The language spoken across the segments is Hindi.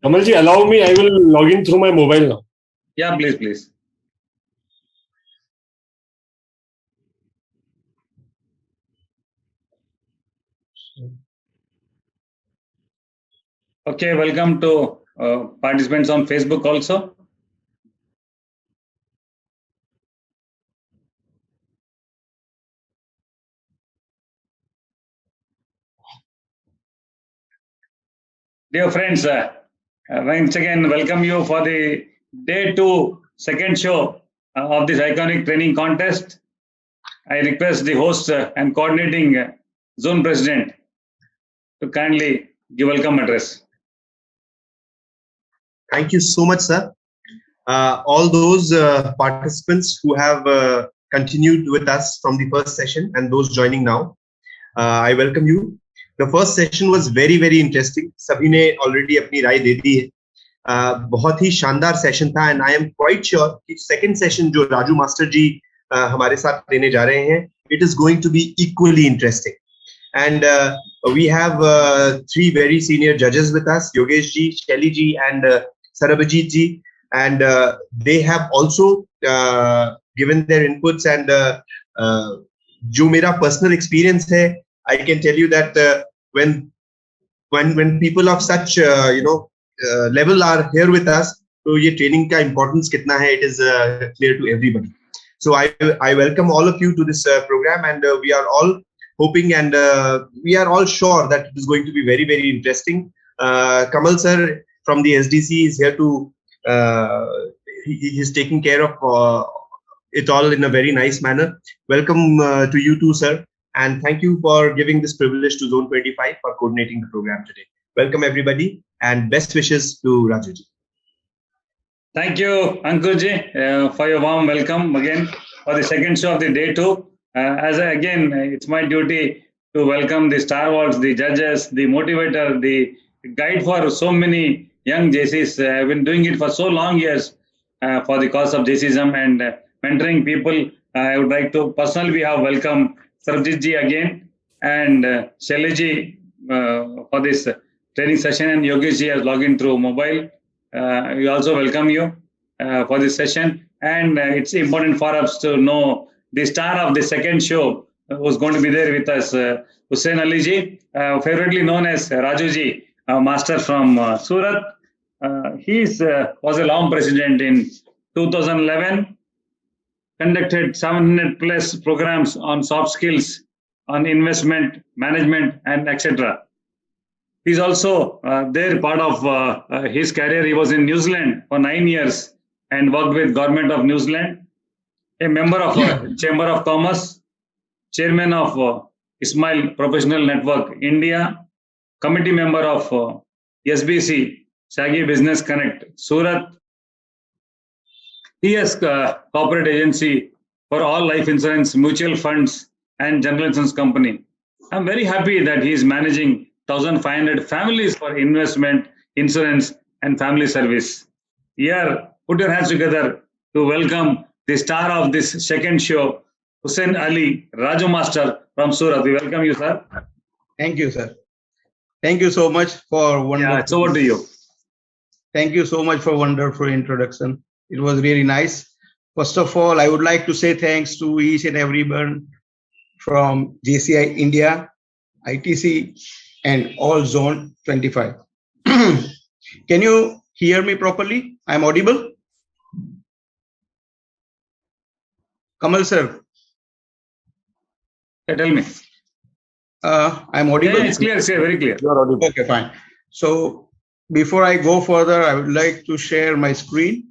Kamal ji, allow me. I will log in through my mobile now. Yeah, please. Okay, welcome to participants on Facebook also. Dear friends, once again welcome you for the day 2 second show of this iconic training contest. I request the host and coordinating zone president to kindly give welcome address. Thank you so much, sir. All those participants who have continued with us from the first session and those joining now, I welcome you. The first session was very, very interesting. सभी ने already अपनी राय दे दी है. बहुत ही शानदार सेशन था and I am quite sure कि second session जो राजू मास्टर जी हमारे साथ देने जा रहे हैं, it is going to be equally interesting. And we have 3 very senior judges with us, Yogesh ji, Shelly ji and Sarabajit ji, and they have also given their inputs and जो मेरा personal experience है, I can tell you that when people of such level are here with us, तो ये training का importance कितना है, it is clear to everybody. So I welcome all of you to this program, and we are all hoping and we are all sure that it is going to be very, very interesting. Kamal sir from the SDC is here to he's taking care of it all in a very nice manner. Welcome to you too, sir. And thank you for giving this privilege to Zone 25 for coordinating the program today. Welcome everybody and best wishes to Raju ji. Thank you, Ankur ji, for your warm welcome again for the second show of the day 2. Again, it's my duty to welcome the stalwarts, the judges, the motivator, the guide for so many young JCs. I've been doing it for so long years for the cause of JCism and mentoring people. I would like to personally welcome Sarabjit ji again and Shelly ji for this training session, and Yogesh ji has logged in through mobile. We also welcome you for this session, and it's important for us to know the star of the second show who's going to be there with us, Hussain Ali ji, favorably known as Raju ji, master from Surat. He was a long president in 2011, conducted 700 plus programs on soft skills, on investment, management, and etc. He's also there part of his career. He was in New Zealand for 9 years and worked with Government of New Zealand, a member of Chamber of Commerce, chairman of Ismail Professional Network India, committee member of SBC, Shaggy Business Connect, Surat, TS Corporate Agency for all life insurance, mutual funds, and general insurance company. I'm very happy that he is managing 1,500 families for investment, insurance, and family service. Here, put your hands together to welcome the star of this second show, Hussain Ali, Raju Master from Surat. We welcome you, sir. Thank you, sir. Thank you so much for wonderful. Yeah, it's over to you. Thank you so much for wonderful introduction. It was really nice. First of all, I would like to say thanks to each and everyone from JCI India, ITC, and all Zone 25. Can you hear me properly? I'm audible? Kamal sir. Tell me. I'm audible? Yeah, it's clear, very clear. You're audible. Okay, fine. So before I go further, I would like to share my screen.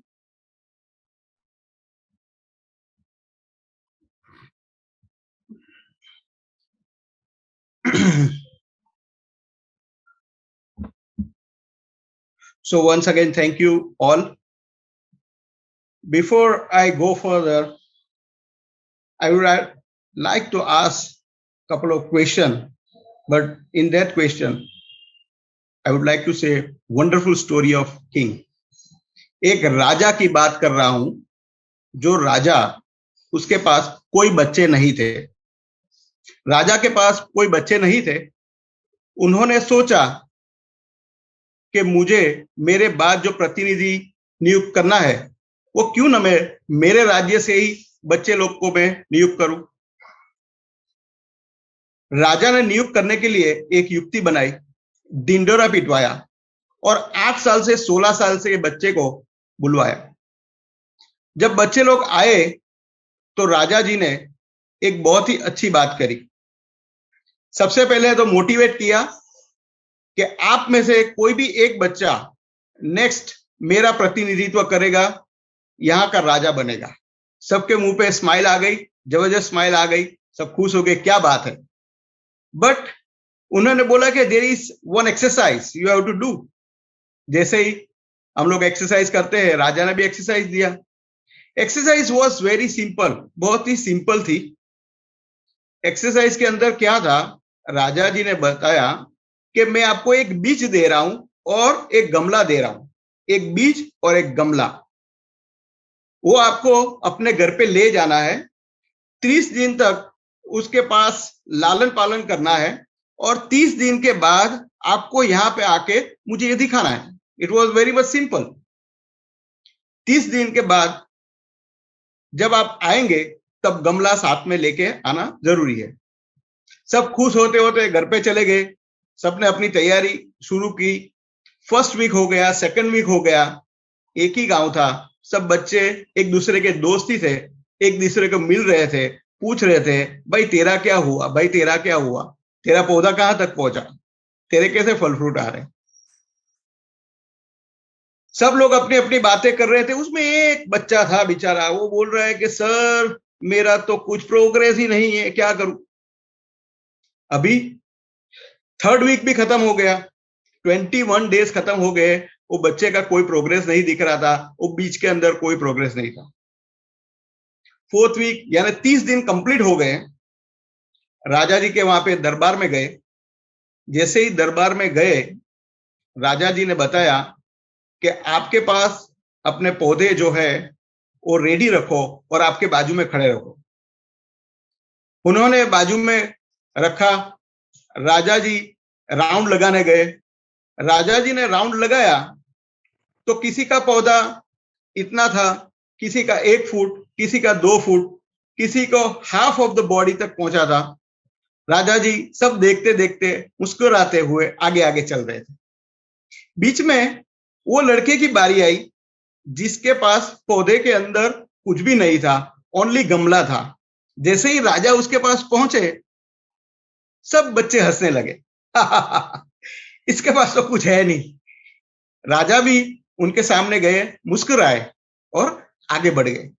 So once again, thank you all. Before I go further, I would like to ask a couple of questions, but in that question, I would like to say wonderful story of king. एक राजा की बात कर रहा हूं, जो राजा, उसके पास कोई बच्चे नहीं थे. राजा के पास कोई बच्चे नहीं थे. उन्होंने सोचा कि मुझे मेरे बाद जो प्रतिनिधि नियुक्त करना है वो क्यों न मैं मेरे राज्य से ही बच्चे लोग को मैं नियुक्त करूं। राजा ने नियुक्त करने के लिए एक युक्ति बनाई, ढिंढोरा पिटवाया और 8 साल से 16 साल से बच्चे को बुलवाया। जब बच्चे लोग आए तो राजा जी ने एक बहुत ही अच्छी बात करी। सबसे पहले तो मोटिवेट किया कि आप में से कोई भी एक बच्चा नेक्स्ट मेरा प्रतिनिधित्व करेगा, यहां का राजा बनेगा। सबके मुंह पे स्माइल आ गई, जबरदस्त स्माइल आ गई, सब खुश हो गए, क्या बात है। बट उन्होंने बोला कि there is one exercise you have to do. जैसे ही हम लोग एक्सरसाइज करते हैं, राजा ने भी एक्सरसाइज दिया। एक्सरसाइज वॉज वेरी सिंपल, बहुत ही सिंपल थी। एक्सरसाइज के अंदर क्या था, राजा जी ने बताया कि मैं आपको एक बीज दे रहा हूं और एक गमला दे रहा हूं, एक बीज और एक गमला। वो आपको अपने घर पे ले जाना है, 30 दिन तक उसके पास लालन पालन करना है और 30 दिन के बाद आपको यहां पे आके मुझे ये दिखाना है। It was very much simple. 30 दिन के बाद जब आप आएंगे तब गमला साथ में लेके आना जरूरी है। सब खुश होते होते घर पे चले गए। सबने अपनी तैयारी शुरू की। फर्स्ट वीक हो गया, सेकंड वीक हो गया। एक ही गांव था, सब बच्चे एक दूसरे के दोस्त ही थे, एक दूसरे को मिल रहे थे, पूछ रहे थे, भाई तेरा क्या हुआ, भाई तेरा क्या हुआ, तेरा पौधा कहां तक पहुंचा, तेरे कैसे फल फ्रूट आ रहे। सब लोग अपनी अपनी बातें कर रहे थे। उसमें एक बच्चा था बेचारा, वो बोल रहा है कि सर मेरा तो कुछ प्रोग्रेस ही नहीं है, क्या करूं। अभी थर्ड वीक भी खत्म हो गया, 21 डेज खत्म हो गए, वो बच्चे का कोई प्रोग्रेस नहीं दिख रहा था, वो बीच के अंदर कोई प्रोग्रेस नहीं था। फोर्थ वीक यानी 30 दिन कंप्लीट हो गए। राजा जी के वहां पे दरबार में गए। जैसे ही दरबार में गए, राजा जी ने बताया कि आपके पास अपने पौधे जो है वो रेडी रखो और आपके बाजू में खड़े रखो। उन्होंने बाजू में रखा। राजा जी राउंड लगाने गए। राजा जी ने राउंड लगाया तो किसी का पौधा इतना था, किसी का 1 फुट, किसी का 2 फुट, किसी को हाफ ऑफ द बॉडी तक पहुंचा था। राजा जी सब देखते देखते मुस्कुराते हुए आगे आगे चल रहे थे। बीच में वो लड़के की बारी आई जिसके पास पौधे के अंदर कुछ भी नहीं था, ओनली गमला था। जैसे ही राजा उसके पास पहुंचे, सब बच्चे हंसने लगे। इसके पास तो कुछ है नहीं। राजा भी उनके सामने गए, मुस्कुराए और आगे बढ़ गए।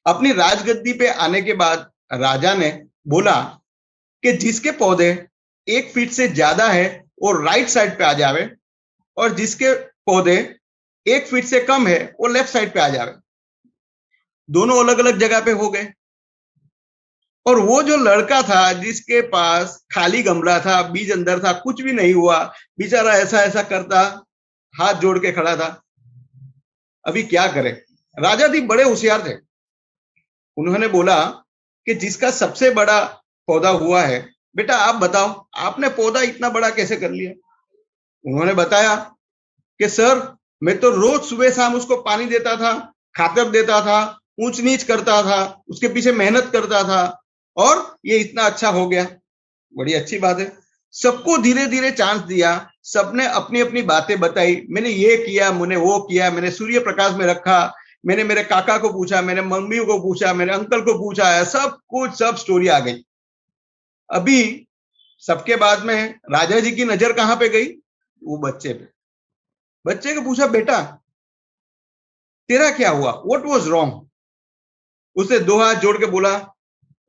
अपनी राजगद्दी पे आने के बाद राजा ने बोला कि जिसके पौधे 1 फीट से ज्यादा है वो राइट साइड पे आ जावे और जिसके पौधे 1 फीट से कम है वो लेफ्ट साइड पे आ जावे। दोनों अलग अलग जगह पे हो गए। और वो जो लड़का था जिसके पास खाली गमला था, बीज अंदर था, कुछ भी नहीं हुआ, बेचारा ऐसा ऐसा करता हाथ जोड़ के खड़ा था। अभी क्या करे। राजा जी बड़े होशियार थे। उन्होंने बोला कि जिसका सबसे बड़ा पौधा हुआ है, बेटा आप बताओ आपने पौधा इतना बड़ा कैसे कर लिया। उन्होंने बताया कि सर मैं तो रोज सुबह शाम उसको पानी देता था, खातर देता था, ऊंच नीच करता था, उसके पीछे मेहनत करता था और ये इतना अच्छा हो गया। बड़ी अच्छी बात है। सबको धीरे धीरे चांस दिया। सबने अपनी अपनी बातें बताई। मैंने ये किया, मैंने वो किया, मैंने सूर्य प्रकाश में रखा, मैंने मेरे काका को पूछा, मैंने मम्मी को पूछा, मेरे अंकल को पूछा है, सब कुछ सब स्टोरी आ गई। अभी सबके बाद में राजा जी की नजर कहां पे गई, वो बच्चे पे। बच्चे को पूछा बेटा तेरा क्या हुआ, व्हाट वाज रॉन्ग। उसे 2 हाथ जोड़ के बोला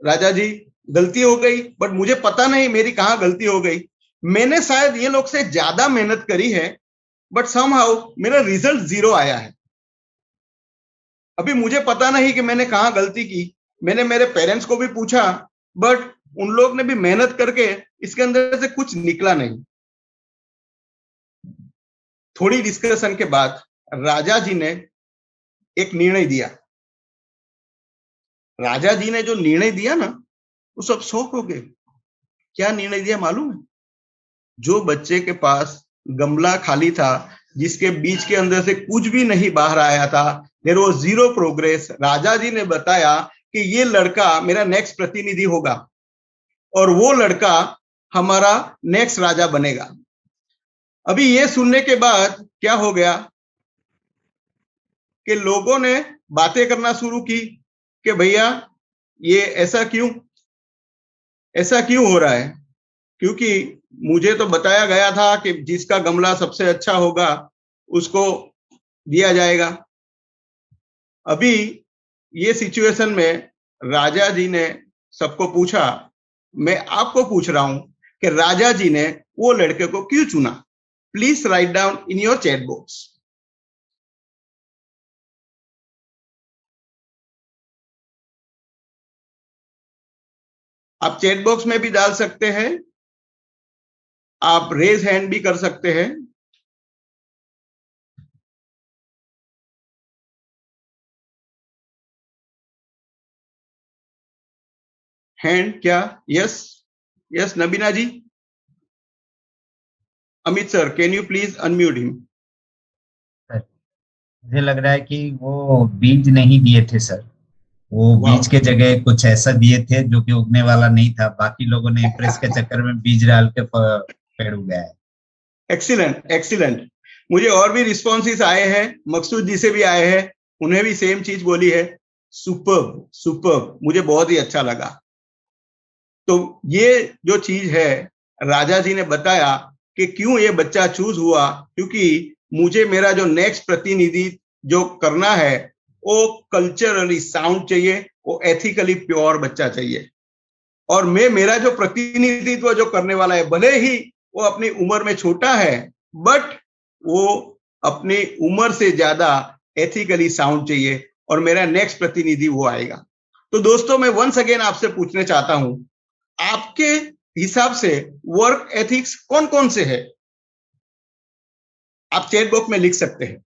राजा जी गलती हो गई, बट मुझे पता नहीं मेरी कहां गलती हो गई। मैंने शायद ये लोग से ज्यादा मेहनत करी है बट समहाउ मेरा रिजल्ट 0 आया है। अभी मुझे पता नहीं कि मैंने कहां गलती की। मैंने मेरे पेरेंट्स को भी पूछा बट उन लोग ने भी मेहनत करके इसके अंदर से कुछ निकला नहीं। थोड़ी डिस्कशन के बाद राजा जी ने एक निर्णय दिया। राजा जी ने जो निर्णय दिया ना, वो सब शौक हो गए। क्या निर्णय दिया मालूम है? जो बच्चे के पास गमला खाली था, जिसके बीच के अंदर से कुछ भी नहीं बाहर आया था। There was zero progress. Raja ji ने बताया कि ये लड़का मेरा नेक्स्ट प्रतिनिधि होगा और वो लड़का हमारा नेक्स्ट राजा बनेगा। अभी ये सुनने के बाद क्या हो गया कि लोगों ने बातें करना शुरू की कि भैया ये ऐसा क्यों हो रहा है, क्योंकि मुझे तो बताया गया था कि जिसका गमला सबसे अच्छा होगा उसको दिया जाएगा। अभी ये सिचुएशन में राजा जी ने सबको पूछा, मैं आपको पूछ रहा हूं कि राजा जी ने वो लड़के को क्यों चुना। Please write down in your chat box. आप चैट बॉक्स में भी डाल सकते हैं, आप रेज हैंड भी कर सकते हैं। हैंड क्या? Yes yes Nabina ji. Amit sir, can you please unmute him? मुझे लग रहा है कि वो बीज नहीं दिए थे सर, वो वाह। बीज के जगह कुछ ऐसा दिए थे जो कि उगने वाला नहीं था। बाकी लोगों ने इम्प्रेस के चक्कर में बीज डाल के पेड़ उगाया है। Excellent excellent. मुझे और भी रिस्पॉन्सेस आए हैं, मकसूद जी से भी आए हैं, उन्हें भी सेम चीज बोली है। सुपर्ब सुपर्ब, मुझे बहुत ही अच्छा लगा। तो ये जो चीज है, राजा जी ने बताया कि क्यों ये बच्चा चूज हुआ, क्योंकि मुझे मेरा जो नेक्स्ट प्रतिनिधि जो करना है वो कल्चरली साउंड चाहिए, वो एथिकली प्योर बच्चा चाहिए। और मैं मेरा जो प्रतिनिधित्व जो करने वाला है, भले ही वो अपनी उम्र में छोटा है, बट वो अपनी उम्र से ज्यादा एथिकली साउंड चाहिए और मेरा नेक्स्ट प्रतिनिधि वो आएगा। तो दोस्तों, मैं वंस अगेन आपसे पूछना चाहता हूं, आपके हिसाब से वर्क एथिक्स कौन कौन से है? आप चैट बॉक्स में लिख सकते हैं।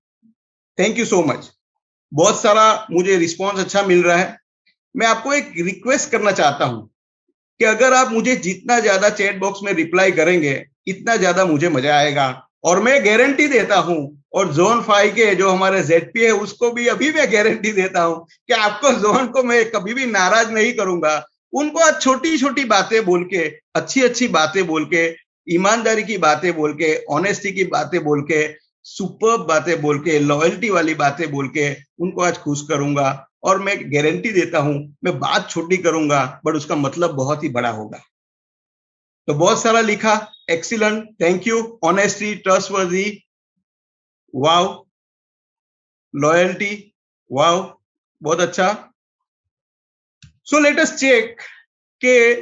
Thank you so much. बहुत सारा मुझे रिस्पॉन्स अच्छा मिल रहा है। मैं आपको एक रिक्वेस्ट करना चाहता हूं कि अगर आप मुझे जितना ज्यादा चैट बॉक्स में रिप्लाई करेंगे, इतना ज्यादा मुझे मजा आएगा। और मैं गारंटी देता हूं, और जोन 5 के जो हमारे ZP है उसको भी अभी मैं गारंटी देता हूं कि आपको जोन को मैं कभी भी नाराज नहीं करूंगा। उनको आज छोटी छोटी बातें बोल के, अच्छी अच्छी बातें बोल के, ईमानदारी की बातें बोल के, ऑनेस्टी की बातें बोल के, सुपर्ब बातें बोल के, लॉयल्टी वाली बातें बोल के उनको आज खुश करूंगा। और मैं गारंटी देता हूं, मैं बात छोटी करूंगा बट उसका मतलब बहुत ही बड़ा होगा। तो बहुत सारा लिखा, excellent, thank you, honesty, trustworthy, wow, loyalty, wow, बहुत अच्छा। सो लेट अस चेक के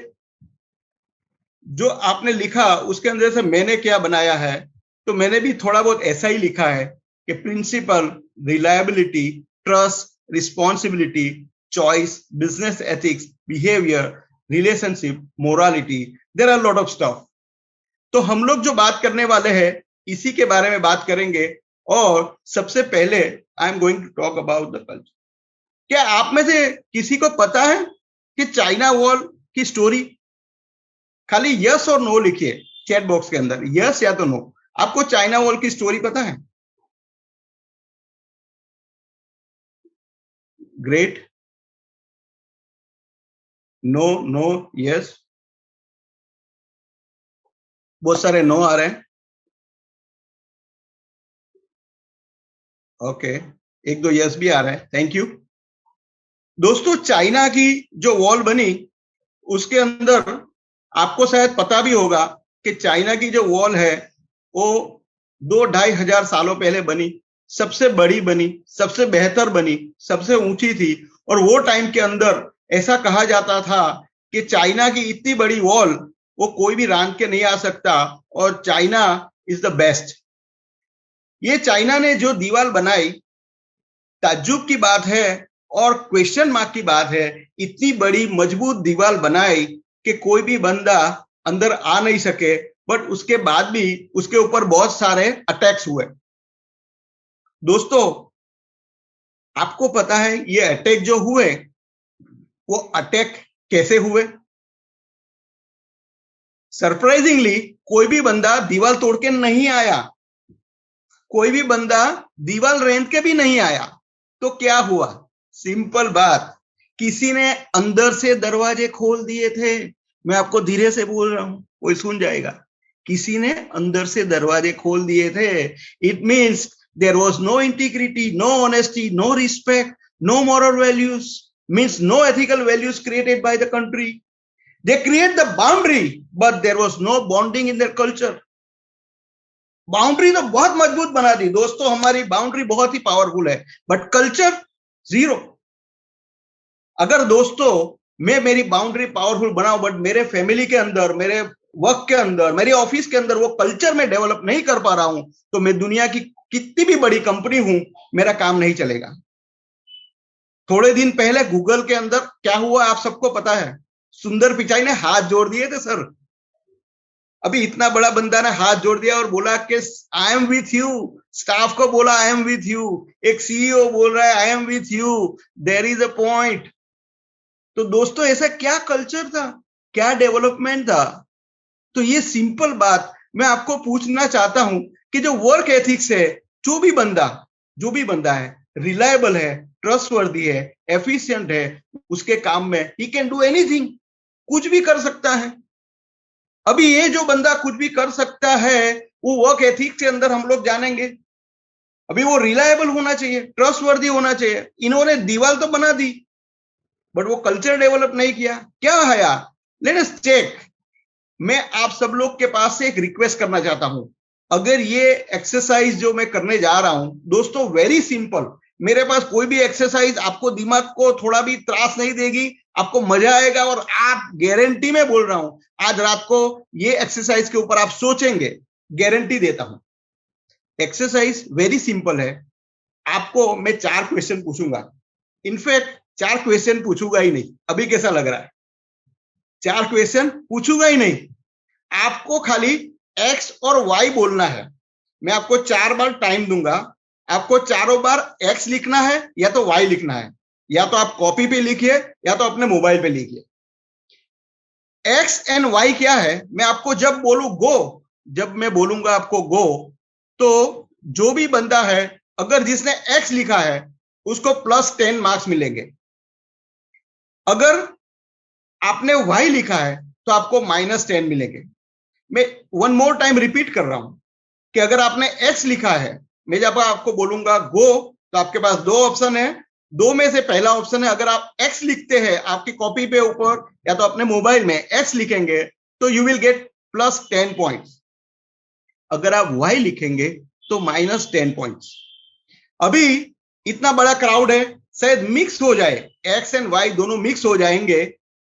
जो आपने लिखा उसके अंदर से मैंने क्या बनाया है। तो मैंने भी थोड़ा बहुत ऐसा ही लिखा है कि principle, reliability, trust, responsibility, choice, business ethics, behaviour, relationship, morality, there are lot of stuff. तो हम लोग जो बात करने वाले हैं इसी के बारे में बात करेंगे। और सबसे पहले I am going to talk about the culture. क्या आप में से किसी को पता है कि चाइना वॉल की स्टोरी? खाली यस और नो लिखिए चैट बॉक्स के अंदर, यस या तो नो। आपको चाइना वॉल की स्टोरी पता है? ग्रेट, नो नो यस, बहुत सारे नो आ रहे हैं। ओके, एक दो यस भी आ रहे हैं, थैंक यू। दोस्तों, चाइना की जो वॉल बनी उसके अंदर आपको शायद पता भी होगा कि चाइना की जो वॉल है वो 2-2.5 सालों पहले बनी, सबसे बड़ी बनी, सबसे बेहतर बनी, सबसे ऊंची थी। और वो टाइम के अंदर ऐसा कहा जाता था कि चाइना की इतनी बड़ी वॉल वो कोई भी रांध के नहीं आ सकता और चाइना इज द बेस्ट। ये चाइना ने जो दीवार बनाई, ताज्जुब की बात है और क्वेश्चन मार्क की बात है। इतनी बड़ी मजबूत दीवार बनाई कि कोई भी बंदा अंदर आ नहीं सके, बट उसके बाद भी उसके ऊपर बहुत सारे अटैक्स हुए। दोस्तों, आपको पता है ये अटैक जो हुए वो अटैक कैसे हुए? सरप्राइजिंगली कोई भी बंदा दीवार तोड़ के नहीं आया, कोई भी बंदा दीवार रेंत के भी नहीं आया। तो क्या हुआ? सिंपल बात, किसी ने अंदर से दरवाजे खोल दिए थे। मैं आपको धीरे से बोल रहा हूं, कोई सुन जाएगा। किसी ने अंदर से दरवाजे खोल दिए थे। It means there was no integrity, no honesty, no respect, no moral values, means no ethical values created by the country. They create the boundary but there was no bonding in their culture. Boundary तो बहुत मजबूत बना दी दोस्तों, हमारी बाउंड्री बहुत ही पावरफुल है, बट कल्चर जीरो। अगर दोस्तों मैं मेरी बाउंड्री पावरफुल बनाऊं बट मेरे फैमिली के अंदर, मेरे वर्क के अंदर, मेरे ऑफिस के अंदर वो कल्चर में डेवलप नहीं कर पा रहा हूं, तो मैं दुनिया की कितनी भी बड़ी कंपनी हूं, मेरा काम नहीं चलेगा। थोड़े दिन पहले गूगल के अंदर क्या हुआ आप सबको पता है? सुंदर पिचाई ने हाथ जोड़ दिए थे सर। अभी इतना बड़ा बंदा ने हाथ जोड़ दिया और बोला कि I am with you. Staff को बोला आई एम विथ यू। एक सीईओ बोल रहा है I am with you, there is a point. तो दोस्तों ऐसा क्या कल्चर था, क्या डेवलपमेंट था? तो ये सिंपल बात मैं आपको पूछना चाहता हूं कि जो वर्क एथिक्स है, जो भी बंदा है, रिलायबल है, ट्रस्टवर्दी है, एफिशिएंट है, उसके काम में ही कैन डू एनीथिंग, कुछ भी कर सकता है। अभी ये जो बंदा कुछ भी कर सकता है, वो वर्क एथिक्स के अंदर हम लोग जानेंगे। अभी वो रिलायबल होना चाहिए, ट्रस्टवर्दी होना चाहिए। इन्होंने दीवार तो बना दी बट वो कल्चर डेवलप नहीं किया। क्या है यार? Let us check. मैं आप सब लोग के पास से एक रिक्वेस्ट करना चाहता हूं। अगर ये एक्सरसाइज जो मैं करने जा रहा हूं दोस्तों, वेरी सिंपल, मेरे पास कोई भी एक्सरसाइज आपको दिमाग को थोड़ा भी त्रास नहीं देगी, आपको मजा आएगा। और आप, गारंटी में बोल रहा हूं, आज रात को ये एक्सरसाइज के ऊपर आप सोचेंगे, गारंटी देता हूं। एक्सरसाइज वेरी सिंपल है। आपको मैं 4 क्वेश्चन पूछूंगा। इनफैक्ट 4 क्वेश्चन पूछूंगा ही नहीं। अभी कैसा लग रहा है? 4 क्वेश्चन पूछूंगा ही नहीं। आपको खाली एक्स और वाई बोलना है। मैं आपको 4 बार टाइम दूंगा। आपको चारों बार एक्स लिखना है या तो वाई लिखना है। या तो आप कॉपी पे लिखिए या तो अपने मोबाइल पे लिखिए। एक्स एंड वाई क्या है? मैं आपको जब बोलूं गो, जब मैं बोलूंगा आपको गो, तो जो भी बंदा है, अगर जिसने एक्स लिखा है उसको +10 मार्क्स मिलेंगे। अगर आपने वाई लिखा है तो आपको -10 मिलेंगे। मैं 1 मोर टाइम रिपीट कर रहा हूं कि अगर आपने एक्स लिखा है, मैं जब आपको बोलूंगा गो, तो आपके पास 2 ऑप्शन है। 2 में से पहला ऑप्शन है, अगर आप एक्स लिखते हैं आपकी कॉपी पे ऊपर या तो अपने मोबाइल में एक्स लिखेंगे तो यू विल गेट +10 पॉइंट्स। अगर आप वाई लिखेंगे तो -10 पॉइंट्स। अभी इतना बड़ा क्राउड है, शायद मिक्स हो जाए, एक्स एंड वाई दोनों मिक्स हो जाएंगे,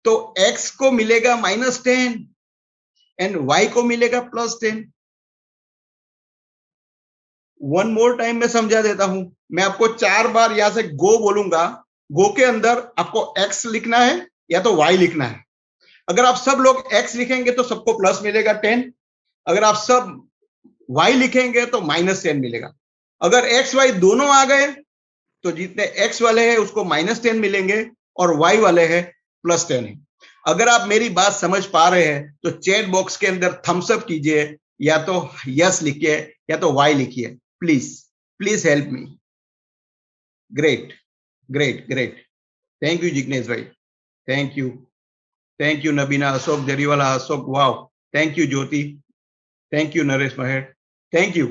तो एक्स को मिलेगा -10 एंड वाई को मिलेगा +10। 1 मोर टाइम में समझा देता हूं। मैं आपको 4 बार यहां से गो बोलूंगा। गो के अंदर आपको एक्स लिखना है या तो वाई लिखना है। अगर आप सब लोग एक्स लिखेंगे तो सबको प्लस मिलेगा 10। अगर आप सब वाई लिखेंगे तो -10 मिलेगा। अगर एक्स वाई दोनों आ गए तो जितने एक्स वाले हैं उसको -10 मिलेंगे और वाई वाले हैं +10 है। अगर आप मेरी बात समझ पा रहे हैं तो चैट बॉक्स के अंदर थम्स अप कीजिए, या तो यस लिखिए या तो वाई लिखिए। Please help me. Great great great. Thank you Jignesh भाई, thank you Nabina, Ashok Zariwala, Ashok, wow, thank you Jyoti, thank you Naresh Maher, thank you.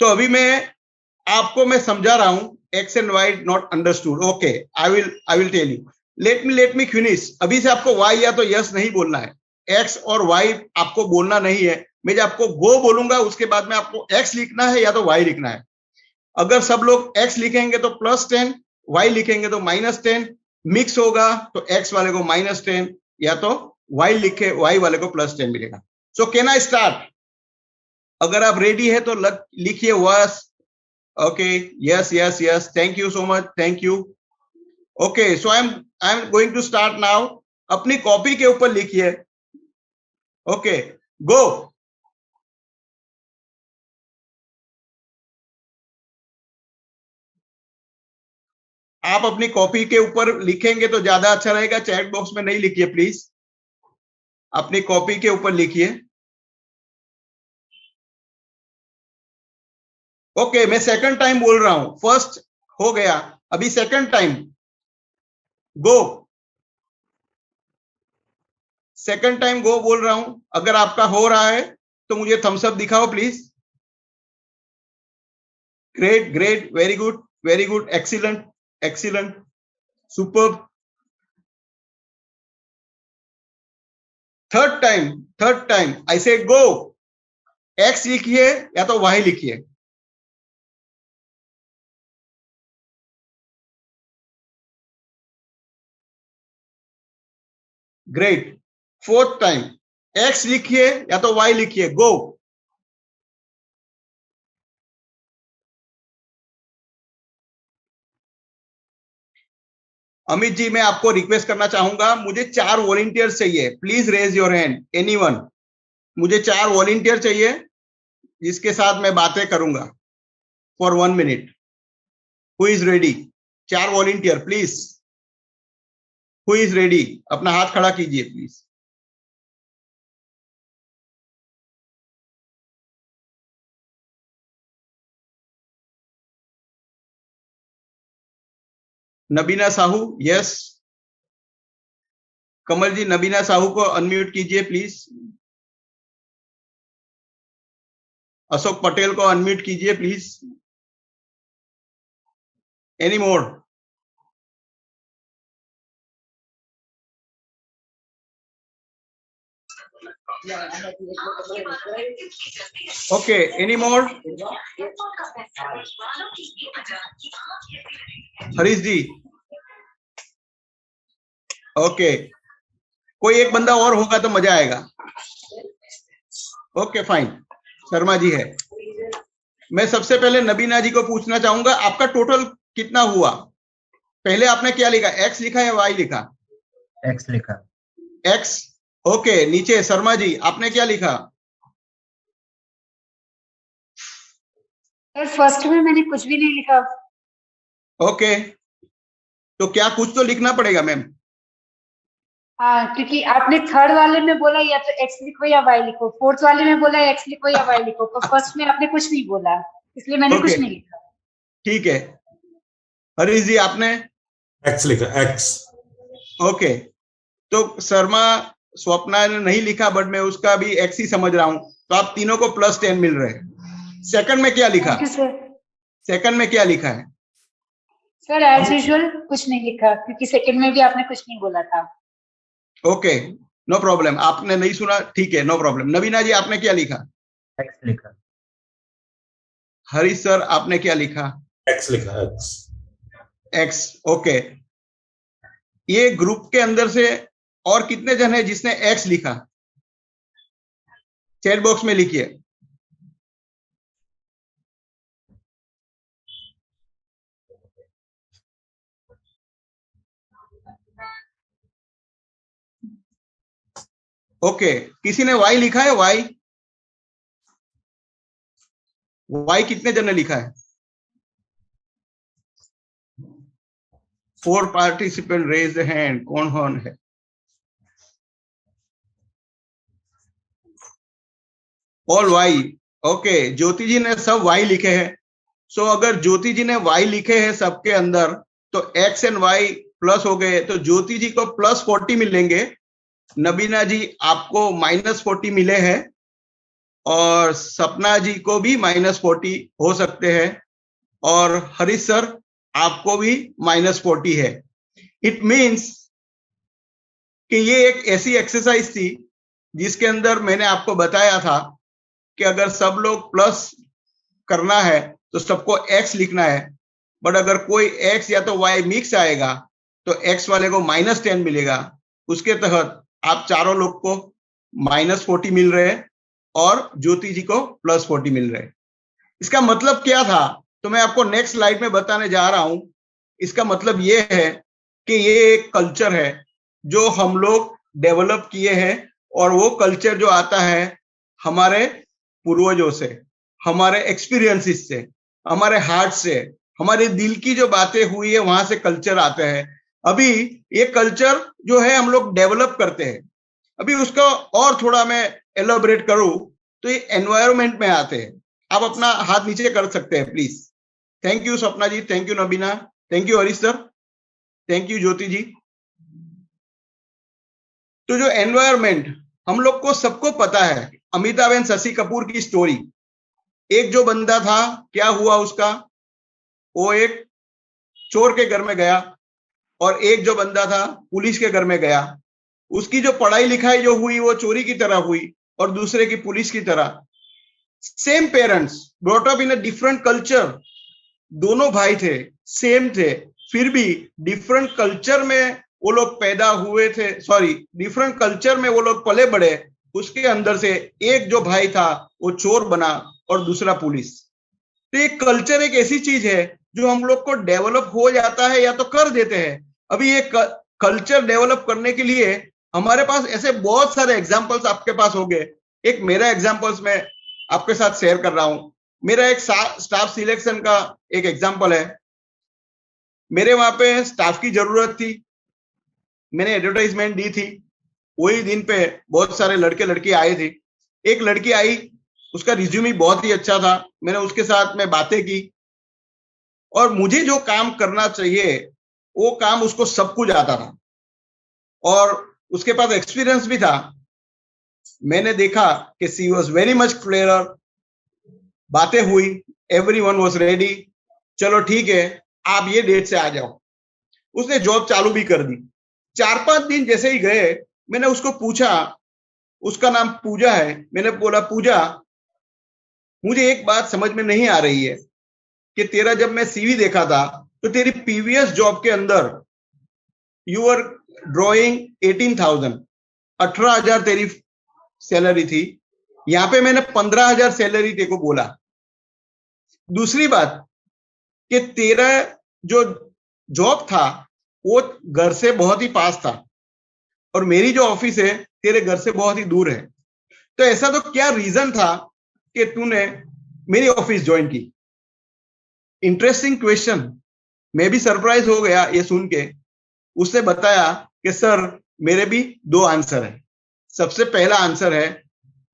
तो अभी मैं समझा रहा हूं, X and Y not understood. Okay, I will tell you. Let me finish. अभी से आपको वाई या तो यस नहीं बोलना है, एक्स और वाई आपको बोलना नहीं है। मैं जब आपको गो बोलूंगा उसके बाद में आपको एक्स लिखना है या तो वाई लिखना है। अगर सब लोग एक्स लिखेंगे तो +10, वाई लिखेंगे तो -10, मिक्स होगा तो एक्स वाले को -10 या तो वाई वाले को +10 मिलेगा। So can I start? अगर आप रेडी है तो लिखिए वस। Okay, yes yes yes, thank you so much, thank you. Okay, so I am going to start now. अपनी कॉपी के ऊपर लिखिए। Okay, go. आप अपनी कॉपी के ऊपर लिखेंगे तो ज्यादा अच्छा रहेगा, चैट बॉक्स में नहीं लिखिए प्लीज। अपनी कॉपी के ऊपर लिखिए। ओके, मैं सेकंड टाइम बोल रहा हूं, फर्स्ट हो गया, अभी सेकंड टाइम, गो। सेकंड टाइम गो बोल रहा हूं। अगर आपका हो रहा है तो मुझे थम्स अप दिखाओ please. Great great, very good very good, excellent excellent, super. Third time I से गो, एक्स लिखिए या तो वाई लिखिए। ग्रेट। फोर्थ टाइम, एक्स लिखिए या तो वाई लिखिए, गो। अमित जी, मैं आपको रिक्वेस्ट करना चाहूंगा, मुझे 4 वॉलंटियर चाहिए, please raise your hand anyone. मुझे 4 वॉलंटियर चाहिए जिसके साथ मैं बातें करूंगा for 1 minute. Who is ready? 4 volunteer please. Who is ready? अपना हाथ खड़ा कीजिए प्लीज। नबीना साहू, यस। कमल जी, नबीना साहू को अनम्यूट कीजिए प्लीज। अशोक पटेल को अनम्यूट कीजिए please. Any more? Okay, any more? Harish ji, okay, कोई एक बंदा और होगा तो मजा आएगा। ओके फाइन, शर्मा जी है। मैं सबसे पहले नबीना जी को पूछना चाहूंगा, आपका टोटल कितना हुआ? पहले आपने क्या लिखा, एक्स लिखा या वाई लिखा? एक्स लिखा। X, okay. नीचे शर्मा जी, आपने क्या लिखा? सर फर्स्ट में मैंने कुछ भी नहीं लिखा। ओके, तो क्या कुछ तो लिखना पड़ेगा मैम। हाँ, क्योंकि आपने थर्ड वाले में बोला या तो एक्स लिखो या वाई लिखो, फोर्थ वाले में बोला एक्स लिखो या वाई लिखो, पर फर्स्ट में आपने कुछ नहीं बोला, इसलिए मैंने कुछ नहीं लिखा। ठीक है, हरीश जी आपने? एक्स लिखा, एक्स। ओके, तो शर्मा स्वप्ना ने नहीं लिखा, बट मैं उसका भी एक्स ही समझ रहा हूं, तो आप तीनों को +10 मिल रहे हैं। सेकंड में क्या लिखा? सेकंड में क्या लिखा है? सर एज यूजुअल कुछ नहीं लिखा, क्योंकि सेकंड में भी आपने कुछ नहीं बोला था। ओके, नो प्रॉब्लम, आपने नहीं सुना, ठीक है, नो प्रॉब्लम। नवीना जी, आपने क्या लिखा? एक्स लिखा। हरीश सर, आपने क्या लिखा? एक्स लिखा, एक्स। X, okay. ये ग्रुप के अंदर से और कितने जन है जिसने एक्स लिखा? चैट बॉक्स में लिखिए। ओके, किसी ने वाई लिखा है? वाई, वाई कितने जन ने लिखा है? 4 पार्टिसिपेंट रेज द हैंड। कौन है? All Y. Okay, Jyoti ji ने सब वाई लिखे हैं। सो अगर ज्योति जी ने वाई लिखे हैं सबके अंदर, तो एक्स एंड वाई प्लस हो गए, तो ज्योति जी को +40 मिलेंगे। नबीना जी आपको -40 मिले हैं, और सपना जी को भी -40 हो सकते हैं, और हरीश सर आपको भी -40 है। इट मीन्स कि ये एक ऐसी एक्सरसाइज थी जिसके अंदर मैंने आपको बताया था कि अगर सब लोग प्लस करना है तो सबको एक्स लिखना है, बट अगर कोई एक्स या तो वाई मिक्स आएगा तो एक्स वाले को -10 मिलेगा। उसके तहत आप चारों लोग को -40 मिल रहे हैं और ज्योति जी को +40 मिल रहे हैं। इसका मतलब क्या था, तो मैं आपको नेक्स्ट स्लाइड में बताने जा रहा हूं। इसका मतलब ये है कि ये एक कल्चर है जो हम लोग डेवलप किए हैं, और वो कल्चर जो आता है हमारे पूर्वजों से, हमारे एक्सपीरियंसेस से, हमारे हार्ट से, हमारे दिल की जो बातें हुई है वहां से कल्चर आते हैं। अभी ये कल्चर जो है हम लोग डेवलप करते हैं। अभी उसका और थोड़ा मैं एलोबरेट करूं तो ये एनवायरमेंट में आते हैं। आप अपना हाथ नीचे कर सकते हैं please. Thank you Sapna ji, thank you Nabina, thank you Harish sir, thank you Jyoti ji. तो जो एनवायरमेंट, हम लोग को सबको पता है अमिताभ एंड शशि कपूर की स्टोरी। एक जो बंदा था, क्या हुआ उसका, वो एक चोर के घर में गया, और एक जो बंदा था पुलिस के घर में गया। उसकी जो पढ़ाई लिखाई जो हुई वो चोरी की तरह हुई और दूसरे की पुलिस की तरह। Same parents, brought up in a different culture. दोनों भाई थे, सेम थे, फिर भी डिफरेंट कल्चर में वो लोग पैदा हुए थे, सॉरी डिफरेंट कल्चर में वो लोग पले बड़े। उसके अंदर से एक जो भाई था वो चोर बना और दूसरा पुलिस। तो ये कल्चर एक ऐसी चीज है जो हम लोग को डेवलप हो जाता है या तो कर देते हैं। अभी ये कल्चर डेवलप करने के लिए हमारे पास ऐसे बहुत सारे एग्जांपल्स आपके पास होंगे। एक मेरा एग्जांपल्स मैं आपके साथ शेयर कर रहा हूं। मेरा एक स्टाफ सिलेक्शन का एक एग्जांपल है। मेरे वहां पे स्टाफ की जरूरत थी, मैंने एडवर्टाइजमेंट दी थी। वही दिन पे बहुत सारे लड़के लड़की आए थे। एक लड़की आई, उसका रिज्यूमे बहुत ही अच्छा था। मैंने उसके साथ में बातें की और मुझे जो काम करना चाहिए वो काम उसको सब कुछ आता था और उसके पास एक्सपीरियंस भी था। मैंने देखा कि she was very much clear. बातें हुई, एवरीवन वाज रेडी, चलो ठीक है आप ये डेट से आ जाओ। उसने जॉब चालू भी कर दी। 4-5 दिन जैसे ही गए, मैंने उसको पूछा, उसका नाम पूजा है, मैंने बोला पूजा मुझे एक बात समझ में नहीं आ रही है कि तेरा जब मैं सीवी देखा था तो तेरी प्रीवियस जॉब के अंदर यू आर ड्रॉइंग 18,000, 18,000 तेरी सैलरी थी। यहां पे मैंने 15,000 सैलरी तेरे को बोला। दूसरी बात कि तेरा जो जॉब था वो घर से बहुत ही पास था और मेरी जो ऑफिस है तेरे घर से बहुत ही दूर है। तो ऐसा तो क्या रीजन था कि तूने मेरी ऑफिस ज्वाइन की? Interesting question. मैं भी सरप्राइज हो गया ये सुन के। उसने बताया कि सर मेरे भी 2 आंसर है। सबसे पहला आंसर है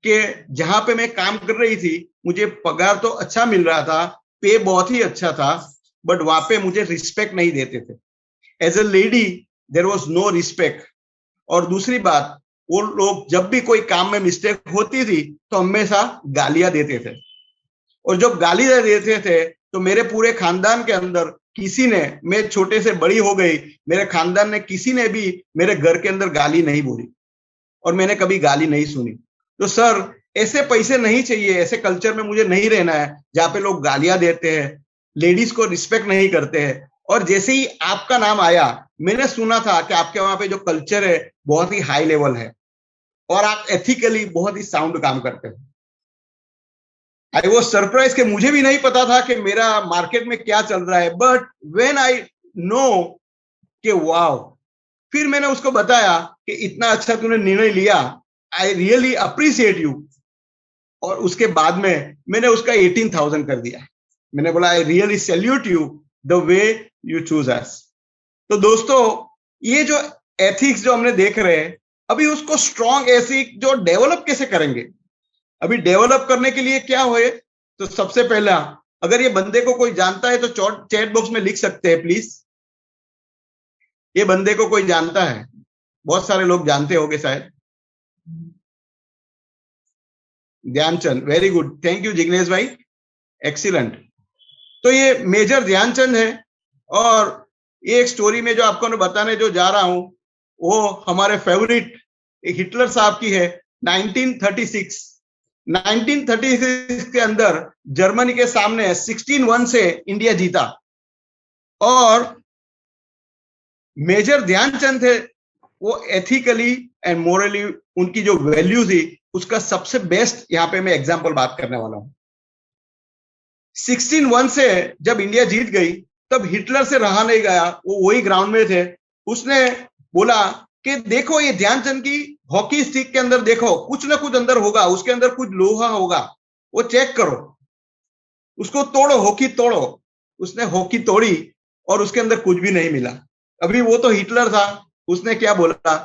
कि जहां पे मैं काम कर रही थी मुझे पगार तो अच्छा मिल रहा था, पे बहुत ही अच्छा था, बट वहां पे मुझे रिस्पेक्ट नहीं देते थे। As a lady there was no respect. और दूसरी बात, वो लोग जब भी कोई काम में मिस्टेक होती थी तो हमेशा गालियां देते थे। और जब गालियां देते थे तो मेरे पूरे खानदान के अंदर किसी ने, मैं छोटे से बड़ी हो गई, मेरे खानदान ने किसी ने भी मेरे घर के अंदर गाली नहीं बोली और मैंने कभी गाली नहीं सुनी। तो सर ऐसे पैसे नहीं चाहिए, ऐसे कल्चर में मुझे नहीं रहना है जहां पे लोग गालियां देते हैं, लेडीज को रिस्पेक्ट नहीं करते हैं। और जैसे ही आपका नाम आया, मैंने सुना था कि आपके वहां पे जो कल्चर है बहुत ही हाई लेवल है और आप एथिकली बहुत ही साउंड काम करते हैं। आई वॉज सरप्राइज कि मुझे भी नहीं पता था कि मेरा मार्केट में क्या चल रहा है। बट व्हेन आई नो कि वाओ, फिर मैंने उसको बताया कि इतना अच्छा तूने निर्णय लिया, आई रियली अप्रिशिएट यू। और उसके बाद में मैंने उसका 18,000 कर दिया। मैंने बोला I really salute you the way you choose us. तो दोस्तों ये जो एथिक्स जो हमने देख रहे हैं, अभी उसको स्ट्रॉन्ग एथिक जो डेवलप कैसे करेंगे? अभी डेवलप करने के लिए क्या हुए? तो सबसे पहला, अगर ये बंदे को कोई जानता है तो चैट बॉक्स में लिख सकते हैं प्लीज। ये बंदे को कोई जानता है? बहुत सारे लोग जानते होंगे शायद। Dhyanchand, very good, thank you Jignesh भाई, एक्सीलेंट। तो ये मेजर ध्यानचंद है और ये एक स्टोरी में जो आपको मैं बताने जो जा रहा हूं वो हमारे फेवरेट हिटलर साहब की है। 1936 के अंदर जर्मनी के सामने 16-1 से इंडिया जीता और मेजर ध्यानचंद थे वो एथिकली एंड मोरली उनकी जो वैल्यू थी उसका सबसे बेस्ट यहाँ पे मैं एग्जांपल बात करने वाला हूं। 16-1 से जब इंडिया जीत गई तब हिटलर से रहा नहीं गया, वो वही ग्राउंड में थे। उसने बोला कि देखो ये ध्यानचंद की हॉकी स्टिक के अंदर देखो कुछ ना कुछ अंदर होगा, उसके अंदर कुछ लोहा होगा, वो चेक करो, उसको तोड़ो, हॉकी तोड़ो। उसने हॉकी तोड़ी और उसके अंदर कुछ भी नहीं मिला। अभी वो तो हिटलर था, उसने क्या बोला,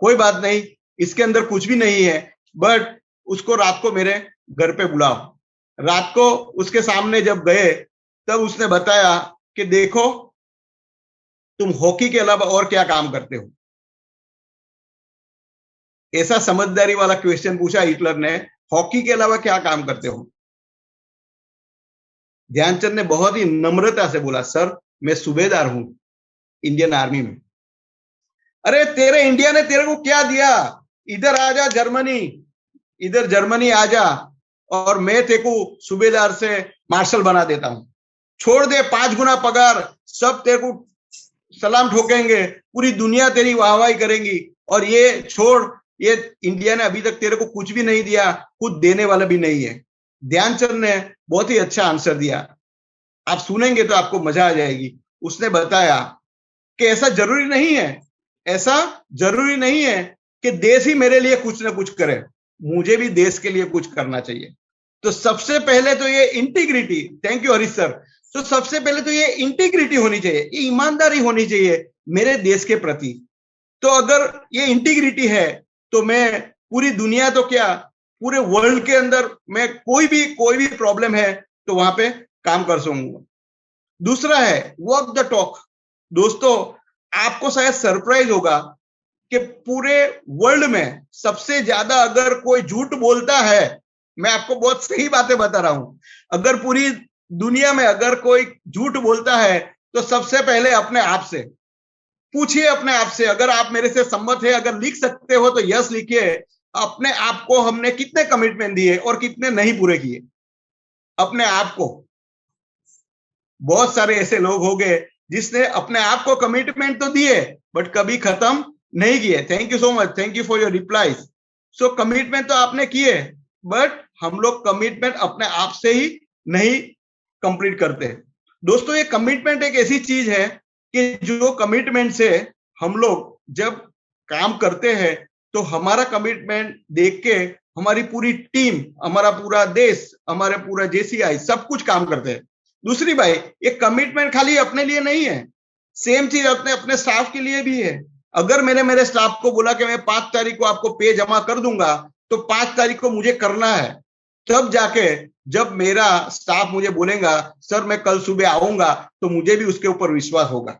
कोई बात नहीं, इसके अंदर कुछ भी नहीं है, बट उसको रात को मेरे घर पे बुलाओ। रात को उसके सामने जब गए तब उसने बताया कि देखो तुम हॉकी के अलावा और क्या काम करते हो। ऐसा समझदारी वाला क्वेश्चन पूछा हिटलर ने, हॉकी के अलावा क्या काम करते हो। ध्यानचंद ने बहुत ही नम्रता से बोला, सर मैं सूबेदार हूं इंडियन आर्मी में। अरे तेरे इंडिया ने तेरे को क्या दिया, इधर आ जा जर्मनी, इधर जर्मनी आ जा और मैं तेरे को सूबेदार से मार्शल बना देता हूं। छोड़ दे 5 गुना पगार, सब तेरे को सलाम ठोकेंगे, पूरी दुनिया तेरी वाहवाही करेंगी। और ये छोड़, ये इंडिया ने अभी तक तेरे को कुछ भी नहीं दिया, खुद देने वाला भी नहीं है। ध्यानचंद ने बहुत ही अच्छा आंसर दिया, आप सुनेंगे तो आपको मजा आ जाएगी। उसने बताया कि ऐसा जरूरी नहीं है, ऐसा जरूरी नहीं है कि देश ही मेरे लिए कुछ ना कुछ करे, मुझे भी देश के लिए कुछ करना चाहिए। तो सबसे पहले तो ये integrity, thank you Harish sir. तो सबसे पहले तो ये इंटीग्रिटी होनी चाहिए, ये ईमानदारी होनी चाहिए मेरे देश के प्रति। तो अगर ये इंटीग्रिटी है तो मैं पूरी दुनिया तो क्या, पूरे वर्ल्ड के अंदर मैं कोई भी प्रॉब्लम है तो वहां पे काम कर सकूंगा। दूसरा है वॉक द टॉक। दोस्तों आपको शायद सरप्राइज होगा कि पूरे वर्ल्ड में सबसे ज्यादा अगर कोई झूठ बोलता है, मैं आपको बहुत सही बातें बता रहा हूं, अगर पूरी दुनिया में अगर कोई झूठ बोलता है तो सबसे पहले अपने आप से पूछिए, अपने आप से। अगर आप मेरे से सम्मत है, अगर लिख सकते हो तो यस लिखिए, अपने आप को हमने कितने कमिटमेंट दिए और कितने नहीं पूरे किए अपने आप को। बहुत सारे ऐसे लोग हो गए जिसने अपने आप को कमिटमेंट तो दिए बट कभी खत्म नहीं किए। Thank you so much, thank you for your replies. So commitment तो आपने किए बट हम लोग कमिटमेंट अपने आप से ही नहीं कंप्लीट करते। दोस्तों ये कमिटमेंट एक ऐसी चीज है कि जो कमिटमेंट से हम लोग जब काम करते हैं तो हमारा कमिटमेंट देख के हमारी पूरी टीम, हमारा पूरा देश, हमारे पूरा JCI सब कुछ काम करते हैं। दूसरी भाई, ये कमिटमेंट खाली अपने लिए नहीं है, सेम चीज अपने स्टाफ के लिए भी है। अगर मैंने मेरे स्टाफ को बोला कि मैं 5 तारीख को आपको पे जमा कर दूंगा तो 5 तारीख को मुझे करना है, तब जाके जब मेरा स्टाफ मुझे बोलेगा सर मैं कल सुबह आऊंगा, तो मुझे भी उसके ऊपर विश्वास होगा।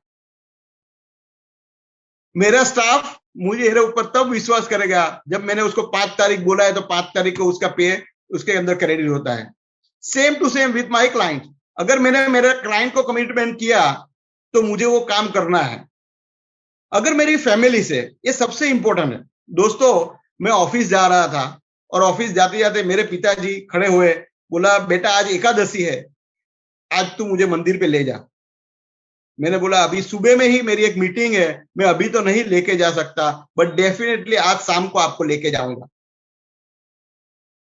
मेरा स्टाफ मेरे ऊपर तब विश्वास करेगा जब मैंने उसको 5 तारीख बोला है तो 5 तारीख को उसका पे उसके अंदर क्रेडिट होता है। Same to same with my client, अगर मैंने मेरे क्लाइंट को कमिटमेंट किया तो मुझे वो काम करना है। अगर मेरी फैमिली से, ये सबसे इंपॉर्टेंट है दोस्तों। मैं ऑफिस जा रहा था और ऑफिस जाते जाते मेरे पिताजी खड़े हुए, बोला बेटा आज एकादशी है, आज तू मुझे मंदिर पे ले जा। मैंने बोला अभी सुबह में ही मेरी एक मीटिंग है, मैं अभी तो नहीं लेके जा सकता, बट डेफिनेटली आज शाम को आपको लेके जाऊंगा।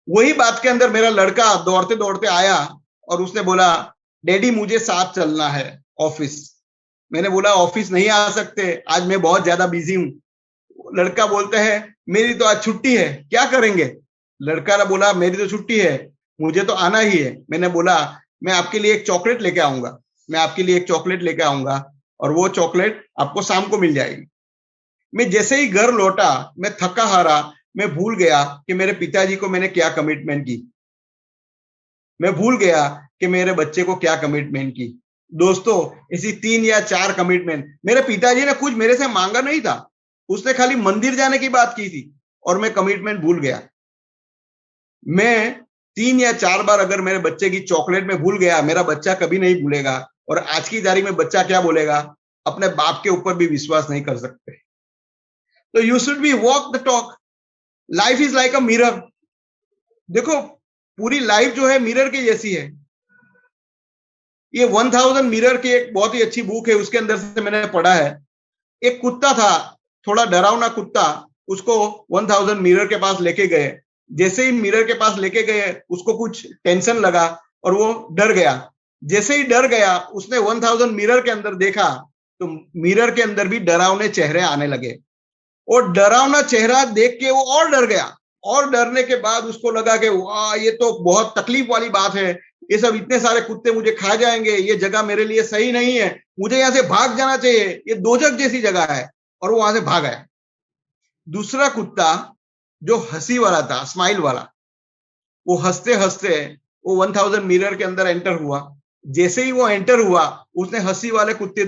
वही बात के अंदर मेरा लड़का दौड़ते दौड़ते आया और उसने बोला डैडी मुझे साथ चलना है ऑफिस। मैंने बोला ऑफिस नहीं आ सकते, आज मैं बहुत ज्यादा बिजी हूं। लड़का बोलता है मेरी तो आज छुट्टी है, क्या करेंगे। लड़का ने बोला मेरी तो छुट्टी है, मुझे तो आना ही है। मैंने बोला मैं आपके लिए एक चॉकलेट लेके आऊंगा, मैं आपके लिए एक चॉकलेट लेके आऊंगा और वो चॉकलेट आपको शाम को मिल जाएगी। मैं जैसे ही घर लौटा, मैं थका हारा, मैं भूल गया कि मेरे पिताजी को मैंने क्या कमिटमेंट की, मैं भूल गया कि मेरे बच्चे को क्या कमिटमेंट की। दोस्तों ऐसी 3 या 4 कमिटमेंट, मेरे पिताजी ने कुछ मेरे से मांगा नहीं था, उसने खाली मंदिर जाने की बात की थी और मैं कमिटमेंट भूल गया। मैं 3 या 4 बार अगर मेरे बच्चे की चॉकलेट में भूल गया, मेरा बच्चा कभी नहीं भूलेगा। और आज की तारीख में बच्चा क्या बोलेगा, अपने बाप के ऊपर भी विश्वास नहीं कर सकते। तो you should be walk the talk. Life is like a mirror. देखो पूरी लाइफ जो है मिरर की जैसी है। ये 1000 मिरर की एक बहुत ही अच्छी बुक है, उसके अंदर से मैंने पढ़ा है। एक कुत्ता था, थोड़ा डरावना कुत्ता, उसको 1000 मिरर के पास लेके गए। जैसे ही मिरर के पास लेके गए उसको कुछ टेंशन लगा और वो डर गया। जैसे ही डर गया उसने 1000 मिरर के अंदर देखा तो मिरर के अंदर भी डरावने चेहरे आने लगे और डरावना चेहरा देख के वो और डर गया। और डरने के बाद उसको लगा कि वाह ये तो बहुत तकलीफ वाली बात है, ये सब इतने सारे कुत्ते मुझे खा जाएंगे, ये जगह मेरे लिए सही नहीं है, मुझे यहाँ से भाग जाना चाहिए, ये दोजख जैसी जगह है। और वो वहां से भाग आया। दूसरा कुत्ता जो हंसी वाला था, स्माइल वाला, वो हंसते हंसते वो 1000 मिरर के अंदर एंटर हुआ। जैसे ही वो एंटर हुआ, उसने हंसी वाले कुत्ते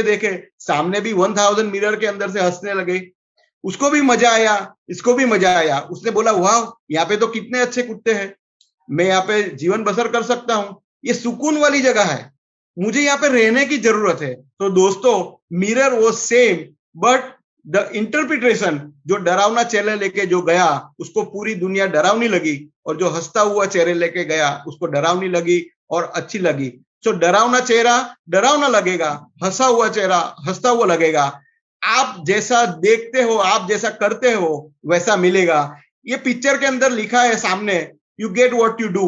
देखे, सामने भी 1000 मिरर के अंदर से हंसने लगे। उसको भी मजा आया, इसको भी मजा आया। उसने बोला, वाह, यहाँ पे तो कितने अच्छे कुत्ते हैं, मैं यहाँ पे जीवन बसर कर सकता हूँ, ये सुकून वाली जगह है, मुझे यहाँ पे रहने की जरूरत है। तो दोस्तों, मिरर वो सेम, बट द इंटरप्रिटेशन, जो डरावना चेहरा लेके जो गया उसको पूरी दुनिया डरावनी लगी, और जो हंसता हुआ चेहरे लेके गया उसको डरावनी लगी और अच्छी लगी। तो डरावना चेहरा डरावना लगेगा, हंसा हुआ चेहरा हंसता हुआ लगेगा। आप जैसा देखते हो, आप जैसा करते हो, वैसा मिलेगा। ये पिक्चर के अंदर लिखा है सामने, you get what you do,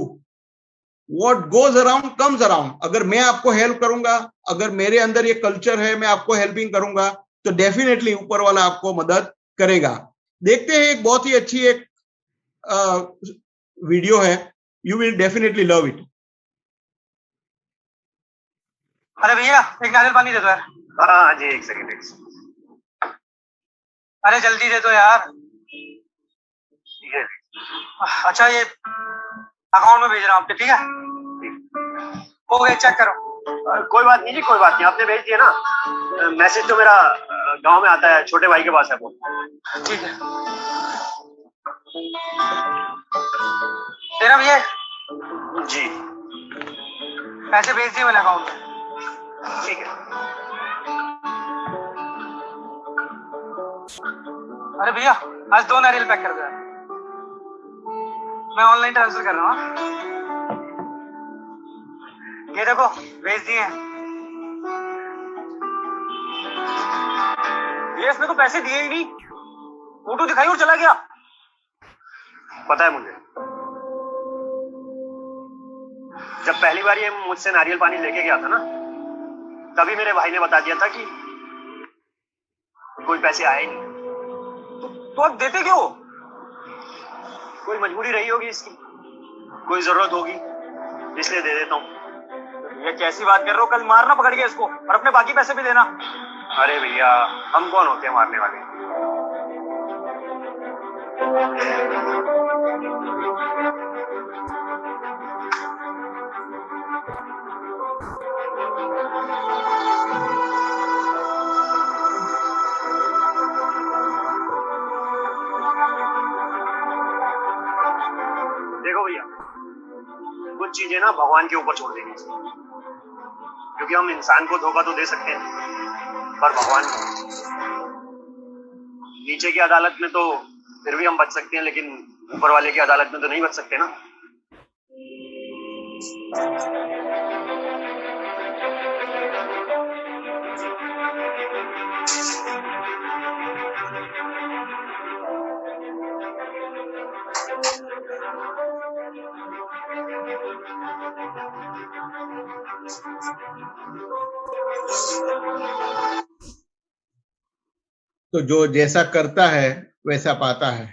what goes around comes around. अगर मैं आपको हेल्प करूंगा, अगर मेरे अंदर ये कल्चर है, मैं आपको हेल्पिंग करूंगा, तो डेफिनेटली ऊपर वाला आपको मदद करेगा। देखते हैं, एक बहुत ही अच्छी एक वीडियो है, you will definitely love it. अरे भैया, एक नारियल पानी दे दो यार। हाँ जी, एक सेकंड। अरे जल्दी दे दो यार। ठीक है। अच्छा, ये अकाउंट में भेज रहा हूँ आपके, ठीक है? हो गया, चेक करो। कोई बात नहीं जी, कोई बात नहीं, आपने भेज दिया ना। मैसेज तो मेरा गांव में आता है, छोटे भाई के पास है वो। ठीक है, तेरा भैया जी, पैसे भेज दिए मैंने अकाउंट में। ठीक है। अरे भैया, आज 2 नारियल पैक कर दो यार, मैं ऑनलाइन ट्रांसफर कर रहा हूँ। ये देखो, भेज दिए। ये इसने तो पैसे दिए ही नहीं, फोटो दिखाई और चला गया। पता है मुझे, जब पहली बार ये मुझसे नारियल पानी लेके गया था ना, तभी मेरे भाई ने बता दिया था कि कोई पैसे आए नहीं। तो अब देते क्यों? कोई मजबूरी रही होगी इसकी, कोई जरूरत होगी, इसलिए दे देता हूँ। ये कैसी बात कर रहे हो? कल मारना पकड़ के इसको, और अपने बाकी पैसे भी देना। अरे भैया, हम कौन होते हैं मारने वाले? देखो भैया, कुछ चीजें ना भगवान के ऊपर छोड़ देनी चाहिए, क्योंकि हम इंसान को धोखा तो दे सकते हैं, पर भगवान को नीचे की अदालत में तो फिर भी हम बच सकते हैं, लेकिन ऊपर वाले की अदालत में तो नहीं बच सकते ना। तो जो जैसा करता है वैसा पाता है।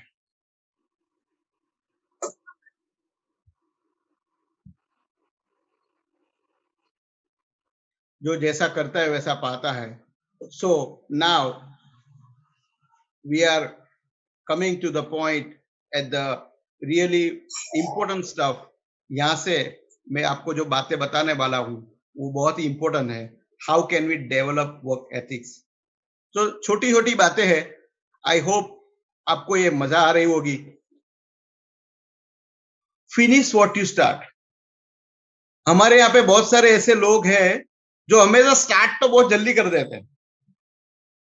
जो जैसा करता है वैसा पाता है। So now we are coming to the point at the really important stuff. यहाँ से मैं आपको जो बातें बताने वाला हूँ वो बहुत ही important है। How can we develop work ethics? तो छोटी छोटी बातें हैं। आई होप आपको ये मजा आ रही होगी। Finish what you start. हमारे यहाँ पे बहुत सारे ऐसे लोग हैं जो हमेशा स्टार्ट तो बहुत जल्दी कर देते हैं।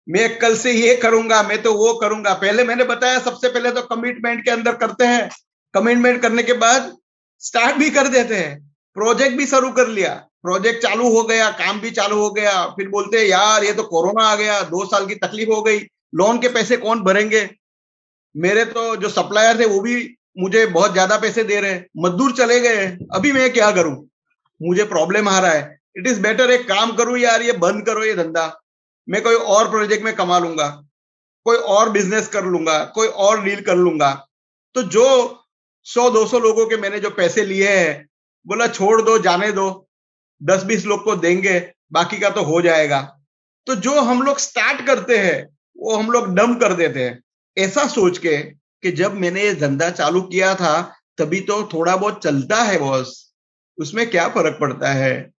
मैं कल से ये करूंगा, मैं तो वो करूंगा। पहले मैंने बताया, सबसे पहले तो कमिटमेंट के अंदर करते हैं, कमिटमेंट करने के बाद स्टार्ट भी कर देते हैं, प्रोजेक्ट भी शुरू कर लिया, प्रोजेक्ट चालू हो गया, काम भी चालू हो गया, फिर बोलते हैं यार ये तो कोरोना आ गया, 2 साल की तकलीफ हो गई, लोन के पैसे कौन भरेंगे। मेरे तो जो सप्लायर थे वो भी मुझे बहुत ज्यादा पैसे दे रहे हैं, मजदूर चले गए, अभी मैं क्या करूं, मुझे प्रॉब्लम आ रहा है। इट इज बेटर एक काम करूं यार, ये बंद करो ये धंधा, मैं कोई और प्रोजेक्ट में कमा लूंगा, कोई और बिजनेस कर लूंगा, कोई और डील कर लूंगा। तो जो 100-200 लोगों के मैंने जो पैसे लिए हैं, बोला छोड़ दो, जाने दो, 10-20 लोग को देंगे, बाकी का तो हो जाएगा। तो जो हम लोग स्टार्ट करते हैं वो हम लोग डंप कर देते हैं। ऐसा सोच के कि जब मैंने ये धंधा चालू किया था तभी तो थोड़ा बहुत चलता है बॉस, उसमें क्या फर्क पड़ता है,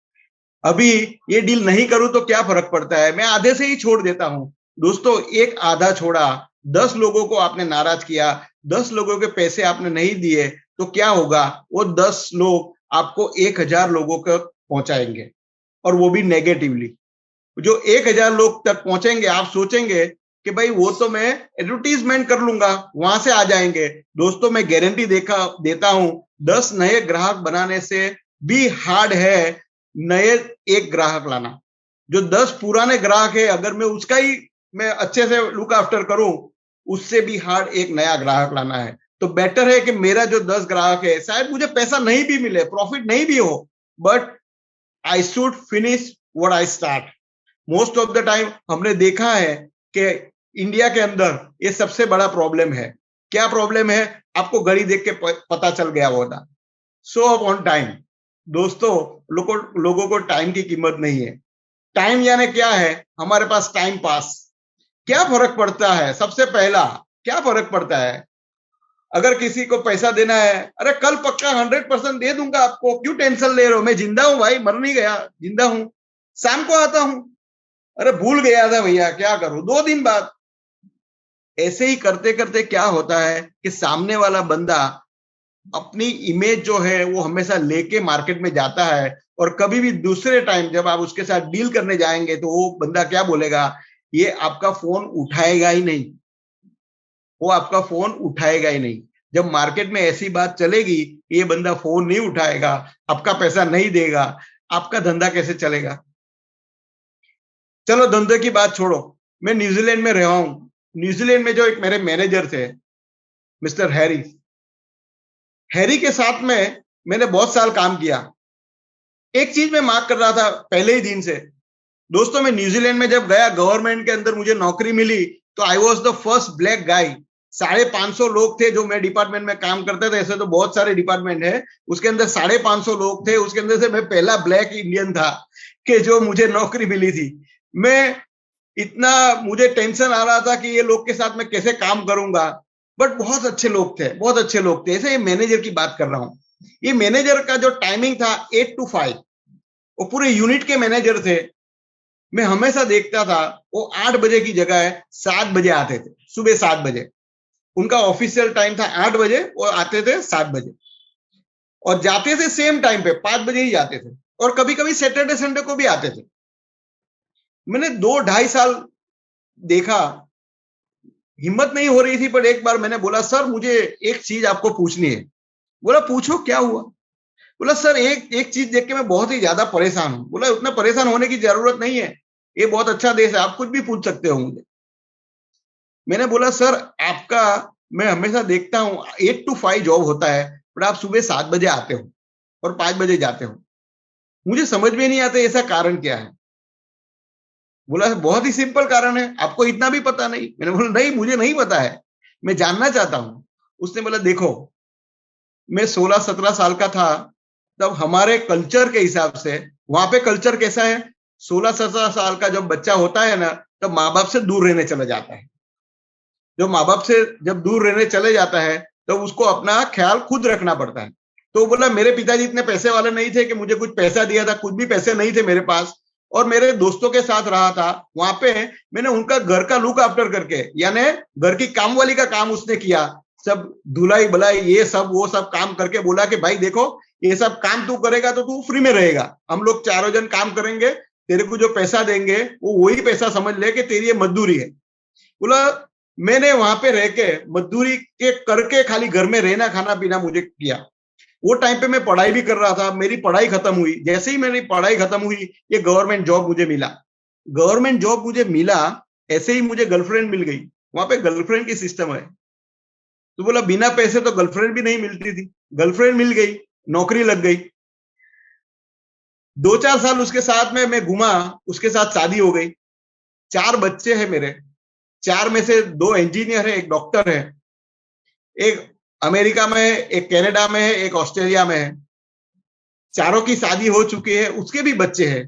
अभी ये डील नहीं करूं तो क्या फर्क पड़ता है, मैं आधे से ही छोड़ देता हूं। दोस्तों, एक आधा छोड़ा, 10 लोगों को आपने नाराज किया, 10 लोगों के पैसे आपने नहीं दिए, तो क्या होगा, वो 10 लोग आपको 1000 लोगों को पहुंचाएंगे, और वो भी नेगेटिवली। जो 1000 लोग तक पहुंचेंगे, आप सोचेंगे कि भाई वो तो मैं एडवर्टीजमेंट कर लूंगा, वहां से आ जाएंगे। दोस्तों, मैं गारंटी देता हूं, 10 नए ग्राहक बनाने से भी हार्ड है नए एक ग्राहक लाना। जो 10 पुराने ग्राहक है, अगर मैं उसका ही मैं अच्छे से लुक आफ्टर करूं, उससे भी हार्ड एक नया ग्राहक लाना है। तो बेटर है कि मेरा जो 10 ग्राहक है, शायद मुझे पैसा नहीं भी मिले, प्रॉफिट नहीं भी हो, but I should finish what I start. Most of the time हमने देखा है कि इंडिया के अंदर ये सबसे बड़ा प्रॉब्लम है। क्या प्रॉब्लम है? आपको घड़ी देख के पता चल गया होगा। Show up on time. दोस्तों, लोगों को टाइम की कीमत नहीं है। टाइम यानी क्या है? हमारे पास टाइम पास। क्या फर्क पड़ता है? सबसे पहला क्या फर्क पड़ता है? अगर किसी को पैसा देना है, अरे कल पक्का 100% दे दूंगा आपको, क्यों टेंशन ले रहे हो, मैं जिंदा हूं भाई, मर नहीं गया, जिंदा हूं, शाम को आता हूं। अरे भूल गया था भैया, क्या करूं, 2 दिन बाद। ऐसे ही करते करते क्या होता है कि सामने वाला बंदा अपनी इमेज जो है वो हमेशा लेके मार्केट में जाता है, और कभी भी दूसरे टाइम जब आप उसके साथ डील करने जाएंगे तो वो बंदा क्या बोलेगा, ये आपका फोन उठाएगा ही नहीं, वो आपका फोन उठाएगा ही नहीं। जब मार्केट में ऐसी बात चलेगी, ये बंदा फोन नहीं उठाएगा, आपका पैसा नहीं देगा, आपका धंधा कैसे चलेगा? चलो धंधे की बात छोड़ो, मैं न्यूजीलैंड में रहा हूं। न्यूजीलैंड में जो एक मेरे मैनेजर थे, मिस्टर हैरी के साथ में मैंने बहुत साल काम किया। एक चीज मैं मार्क कर रहा था पहले ही दिन से। दोस्तों, मैं न्यूजीलैंड में जब गया, गवर्नमेंट के अंदर मुझे नौकरी मिली, तो I was the first black guy. 550 लोग थे जो मैं डिपार्टमेंट में काम करते थे। ऐसे तो बहुत सारे डिपार्टमेंट है, उसके अंदर 550 लोग थे, उसके अंदर से मैं पहला ब्लैक इंडियन था कि जो मुझे नौकरी मिली थी। मैं इतना मुझे टेंशन आ रहा था कि ये लोग के साथ मैं कैसे काम करूंगा, बट बहुत अच्छे लोग थे, बहुत अच्छे लोग थे। ऐसे ये मैनेजर की बात कर रहा हूं। ये मैनेजर का जो टाइमिंग था 8 to 5, वो पूरे यूनिट के मैनेजर थे। मैं हमेशा देखता था वो 8 बजे की जगह 7 बजे आते थे, सुबह 7 बजे। उनका ऑफिशियल टाइम था 8 बजे, वो आते थे 7 बजे, और जाते थे सेम टाइम पे 5 बजे ही जाते थे, और कभी कभी सैटरडे संडे को भी आते थे। मैंने 2-2.5 साल देखा, हिम्मत नहीं हो रही थी, पर एक बार मैंने बोला, सर मुझे एक चीज आपको पूछनी है। बोला पूछो, क्या हुआ? बोला सर एक चीज देख के मैं बहुत ही ज्यादा परेशान हूं। बोला उतना परेशान होने की जरूरत नहीं है, ये बहुत अच्छा देश है, आप कुछ भी पूछ सकते हो मुझे। मैंने बोला सर आपका, मैं हमेशा देखता हूं 8 to 5 जॉब होता है, पर आप सुबह 7 बजे आते हो और 5 बजे जाते हो, मुझे समझ में नहीं आता ऐसा कारण क्या है। बोला बहुत ही सिंपल कारण है, आपको इतना भी पता नहीं? मैंने बोला नहीं, मुझे नहीं पता है, मैं जानना चाहता हूं। उसने बोला देखो, मैं 16-17 साल का था तब हमारे कल्चर के हिसाब से, वहां पे कल्चर कैसा है, 16-17 साल का जब बच्चा होता है ना, तब माँ बाप से दूर रहने चला जाता है। जो माँ बाप से जब दूर रहने चले जाता है तो उसको अपना ख्याल खुद रखना पड़ता है। तो बोला मेरे पिताजी इतने पैसे वाले नहीं थे कि मुझे कुछ पैसा दिया था, कुछ भी पैसे नहीं थे मेरे पास, और मेरे दोस्तों के साथ रहा था। वहां पे मैंने उनका घर का लुक आफ्टर करके, यानी घर की काम वाली का काम उसने किया, सब धुलाई बुलाई ये सब वो सब काम करके बोला कि भाई देखो ये सब काम तू करेगा तो तू फ्री में रहेगा, हम लोग चारों जन काम करेंगे, तेरे को जो पैसा देंगे वो वही पैसा समझ ले कि तेरी ये मजदूरी है। बोला मैंने वहां पे रह के मजदूरी के करके खाली घर में रहना खाना पीना मुझे किया। वो टाइम पे मैं पढ़ाई भी कर रहा था, मेरी पढ़ाई खत्म हुई, जैसे ही मेरी पढ़ाई खत्म हुई ये गवर्नमेंट जॉब मुझे मिला। गवर्नमेंट जॉब मुझे मिला, ऐसे ही मुझे गर्लफ्रेंड मिल गई। वहां पे गर्लफ्रेंड की सिस्टम है, तो बोला बिना पैसे तो गर्लफ्रेंड भी नहीं मिलती थी, गर्लफ्रेंड मिल गई, नौकरी लग गई। 2-4 साल उसके साथ में मैं घूमा, उसके साथ शादी हो गई, 4 बच्चे हैं मेरे। 4 में से 2 इंजीनियर है, एक डॉक्टर है, एक अमेरिका में है, एक कनाडा में है, एक ऑस्ट्रेलिया में है। चारों की शादी हो चुकी है, उसके भी बच्चे हैं।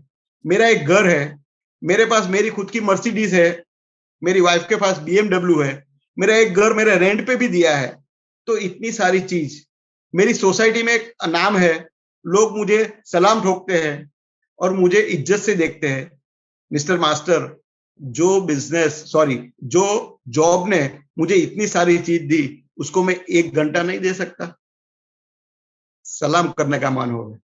मेरा एक घर है, मेरे पास मेरी खुद की मर्सिडीज है, मेरी वाइफ के पास BMW है, मेरा एक घर मेरे रेंट पे भी दिया है। तो इतनी सारी चीज, मेरी सोसाइटी में एक नाम है, लोग मुझे सलाम ठोकते हैं और मुझे इज्जत से देखते हैं। मिस्टर मास्टर, जो जॉब ने मुझे इतनी सारी चीज दी, उसको मैं 1 घंटा नहीं दे सकता। सलाम करने का मान होगा,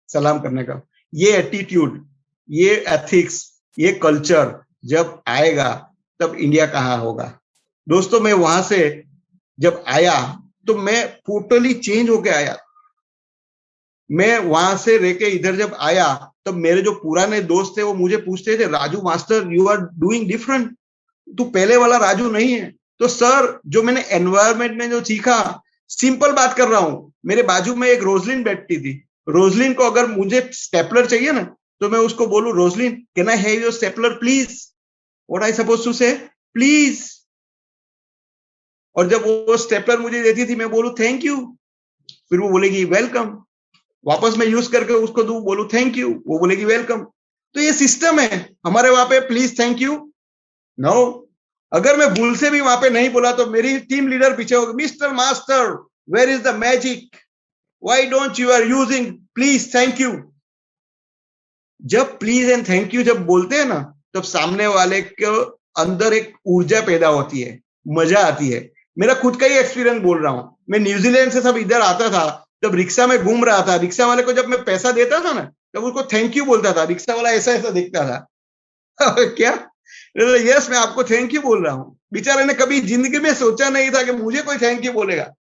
सलाम करने का। ये एटीट्यूड, ये एथिक्स, ये कल्चर जब आएगा तब इंडिया कहाँ होगा। दोस्तों, मैं वहां से जब आया तो मैं टोटली चेंज होके आया। मैं वहां से रह के इधर जब आया तब मेरे जो पुराने दोस्त थे वो मुझे पूछते थे, Raju master you are doing different, तू पहले वाला राजू नहीं है। तो सर, जो मैंने एनवायरमेंट में जो सीखा, सिंपल बात कर रहा हूं, मेरे बाजू में एक रोजलिन बैठती थी। रोजलिन को अगर मुझे स्टेपलर चाहिए ना, तो मैं उसको बोलूं, Roslyn can I have your stapler please? What I suppose to say? Please. और जब वो स्टेपलर मुझे देती थी, मैं बोलूं थैंक यू, फिर वो बोलेगी वेलकम। वापस मैं यूज करके उसको दूं, बोलूं थैंक यू, वो बोलेगी वेलकम। तो ये सिस्टम है हमारे वहां पे, प्लीज थैंक यू नो। अगर मैं भूल से भी वहां पे नहीं बोला तो मेरी टीम लीडर पीछे होगी, mister master where is the magic, why don't you are using please thank you. जब प्लीज एंड थैंक यू जब बोलते हैं ना, तब सामने वाले के अंदर एक ऊर्जा पैदा होती है, मजा आती है। मेरा खुद का ही एक्सपीरियंस बोल रहा हूं। मैं न्यूजीलैंड से सब इधर आता था, जब रिक्शा में घूम रहा था, रिक्शा वाले को जब मैं पैसा देता था ना, तब उसको थैंक यू बोलता था। रिक्शा वाला ऐसा ऐसा दिखता था क्या? यस, मैं आपको थैंक यू बोल रहा हूँ। बेचारे ने कभी जिंदगी में सोचा नहीं था कि मुझे कोई थैंक यू बोलेगा।